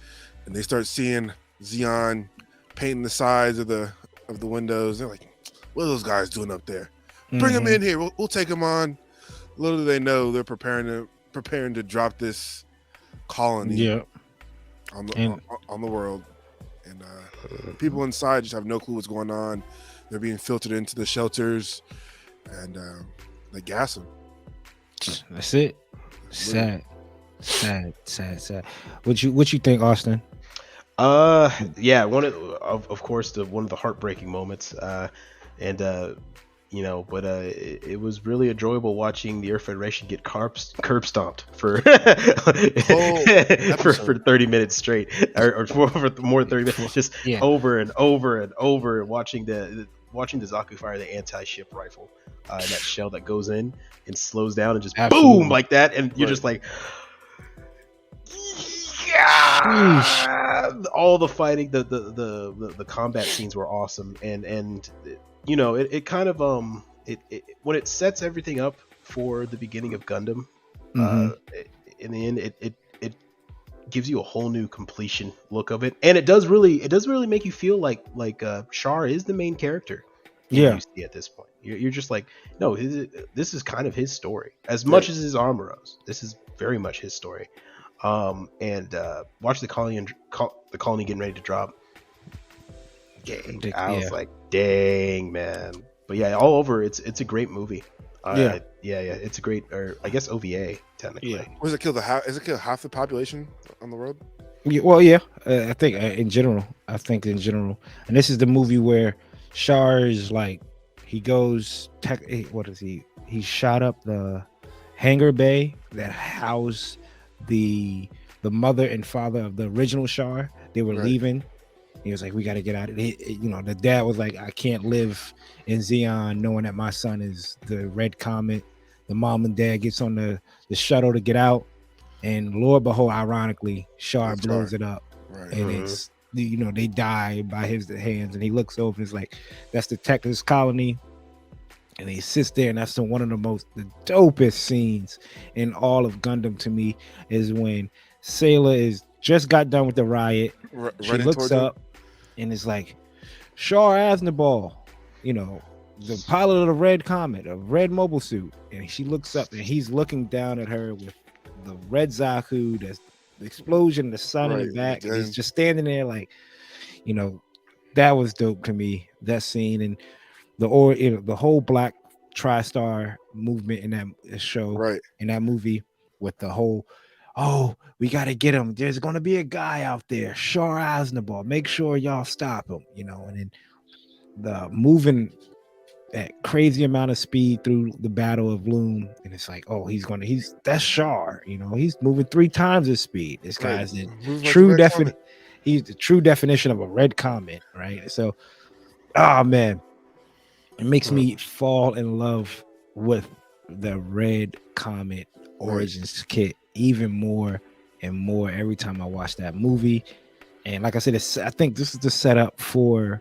and they start seeing Zeon painting the sides of the windows. They're like, "What are those guys doing up there? Bring them in here. We'll take them on." Little do they know, they're preparing to drop this colony on the world, and people inside just have no clue what's going on. They're being filtered into the shelters, and they gas them. That's it. Sad. What you think, Austen? Yeah, of course one of the heartbreaking moments, but it was really enjoyable watching the Earth Federation get curb stomped for for 30 minutes straight, or for more than 30 minutes, just over and over and over, watching the Zaku fire the anti-ship rifle, and that shell that goes in and slows down and just boom like that, and you're just like, yeah. All the fighting, the combat scenes were awesome, and it kind of when it sets everything up for the beginning of Gundam, in the end, it gives you a whole new completion look of it, and it does really make you feel like Char is the main character in Yeah. UC at this point. You're just like, no, this is kind of his story as much as his Armoros. This is very much his story. And watch the colony getting ready to drop. I was like, dang, man. But yeah, all over, it's a great movie. Yeah, it's a great, or I guess OVA technically. Yeah. Does it kill half the population on the world? Yeah, well, I think in general, and this is the movie where Char is like, he goes, what is he? He shot up the hangar bay that housed the mother and father of the original Char. They were leaving. He was like, we got to get out of it. The dad was like, I can't live in Zeon knowing that my son is the Red Comet. The mom and dad gets on the shuttle to get out, and Lord behold, ironically, Char blows it up. Right. And it's, they die by his hands, and he looks over and is like, that's the Texas colony. And he sits there, and that's one of the dopest scenes in all of Gundam to me, is when Sailor is just got done with the riot. She looks up and is like, Char Aznavour, the pilot of the Red Comet, a red mobile suit. And she looks up, and he's looking down at her with the red Zaku, the explosion, the sun in the back. And he's just standing there like, that was dope to me, that scene. And the whole Black TriStar movement in that show, in that movie, with the whole, we got to get him. There's going to be a guy out there, Char Aznavour. Make sure y'all stop him, and then the moving at crazy amount of speed through the Battle of Loom, and it's like, that's Char, he's moving 3 times his speed. This guy's the he's the true definition of a red comet, right? So, man, it makes me fall in love with the Red Comet Origins kit even more and more every time I watch that movie. And like I said, I think this is the setup for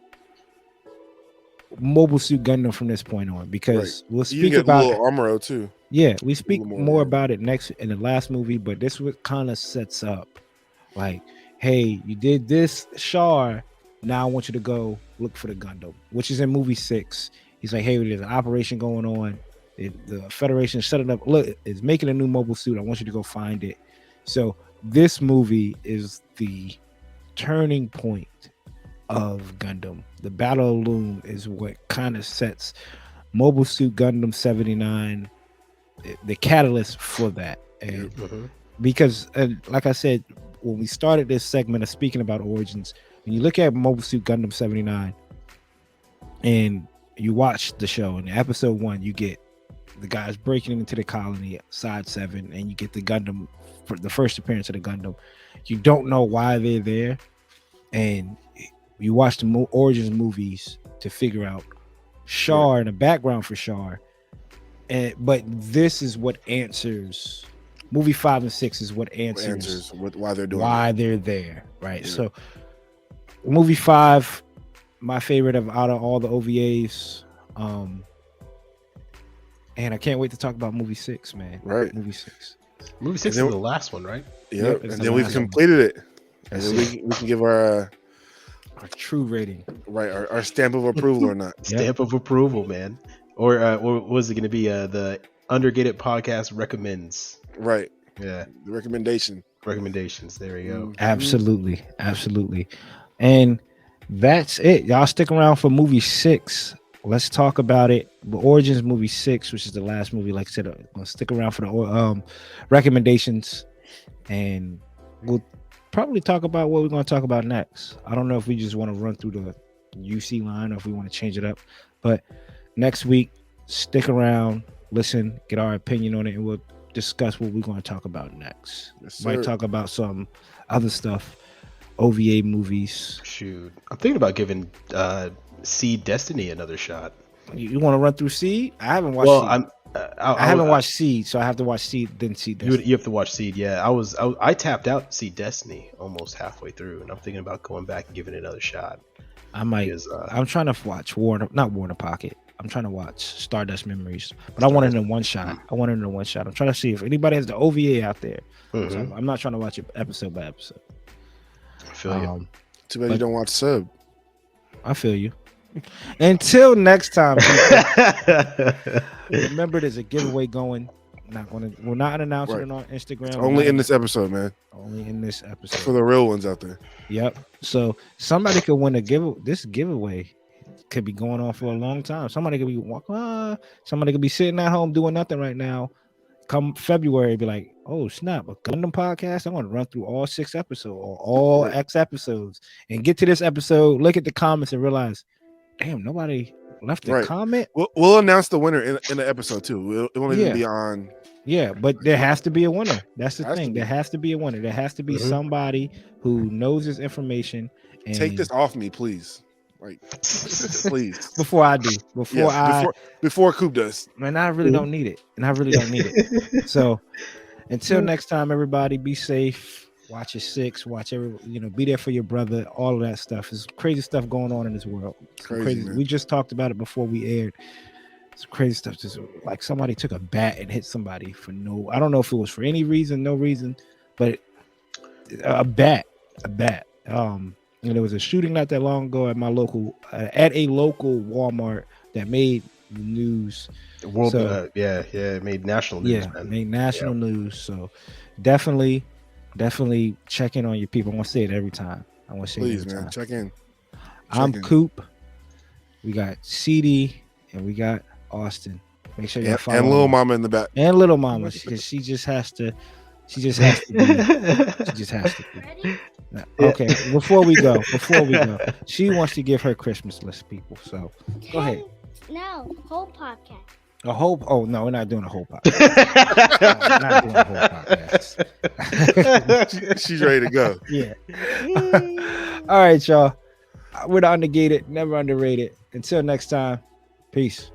Mobile Suit Gundam from this point on, because we'll speak about Armoro too. Yeah, we speak more about it next in the last movie, but this what kind of sets up like, hey, you did this, Char. Now I want you to go look for the Gundam, which is in movie 6. He's like, hey, there's an operation going on. The Federation set it up. Look, it's making a new mobile suit. I want you to go find it. So this movie is the turning point of Gundam. The Battle of Loom is what kind of sets Mobile Suit Gundam 79, the catalyst for that. And because, like I said, when we started this segment of speaking about origins, when you look at Mobile Suit Gundam 79 and you watch the show, in episode 1, you get the guys breaking into the colony, side 7, and you get the Gundam, for the first appearance of the Gundam. You don't know why they're there, and you watch the origins movies to figure out Char and the background for Char. But this is what answers. Movie 5 and 6 is what answers why they're doing why they're there, right? Yeah. So, movie 5, my favorite out of all the OVAs, and I can't wait to talk about movie 6, man. Right, movie 6. Movie 6 is the last one, right? Yep, and then we've completed it, and then we can give our true rating, right? Our stamp of approval or not? Stamp of approval, man. Or what was it going to be? The Undergated Podcast recommends. Right. Yeah. The recommendations. There we go. Absolutely. And that's it. Y'all stick around for movie 6. Let's talk about it. The Origins movie 6, which is the last movie. Like I said, I'm gonna stick around for the recommendations, and we'll probably talk about what we're going to talk about next. I don't know if we just want to run through the UC line or if we want to change it up. But next week, stick around, listen, get our opinion on it, and we'll discuss what we're going to talk about next. Yes, might talk about some other stuff, OVA movies. Shoot, I'm thinking about giving Seed Destiny another shot. You want to run through Seed? I haven't watched. Seed. I haven't watched Seed, so I have to watch Seed, then Seed Destiny. You have to watch Seed. Yeah, I tapped out Seed Destiny almost halfway through, and I'm thinking about going back and giving it another shot. I might. I'm trying to watch not War in the Pocket. I'm trying to watch Stardust Memories, but I want it in one shot. I'm trying to see if anybody has the OVA out there. Mhm. So I'm not trying to watch it episode by episode. I feel you. Too bad you don't watch Sub. I feel you. Until next time, remember there's a giveaway going. We're not announcing it on Instagram. Only in this episode, man. Only in this episode. For the real ones out there. Yep. So somebody could win this giveaway. Could be going on for a long time. Somebody could be somebody could be sitting at home doing nothing right now. Come February, be like, oh snap, a Gundam podcast. I want to run through all 6 episodes or all X episodes and get to this episode, look at the comments and realize, damn, nobody left a comment. We'll announce the winner in the episode too. It won't even be on. Yeah, but there has to be a winner. That's the thing. There has to be a winner. There has to be somebody who knows this information. And take this off me, please. Like, please. Before I do. Before Coop does. Man, I really don't need it. So until next time, everybody, be safe. Watch your 6. Watch be there for your brother. All of that stuff. There's crazy stuff going on in this world. Crazy. We just talked about it before we aired. It's crazy stuff. Just like somebody took a bat and hit somebody for I don't know if it was for any reason, no reason, but a bat. There was a shooting not that long ago at a local Walmart that made the news. It made national news. Yeah, man. Made national news. So definitely check in on your people. I want to say it every time. Please, man, check in. I'm Coop. We got CD and we got Austen. Make sure you follow and little mama in the back. And little mama, because she just has to be. Okay, before we go, she wants to give her Christmas list, people. So go ahead. No, whole podcast. Oh no, we're not doing a whole podcast. We're not doing a whole podcast. She's ready to go. Yeah. All right, y'all. We're the Undergated, never underrated. Until next time, peace.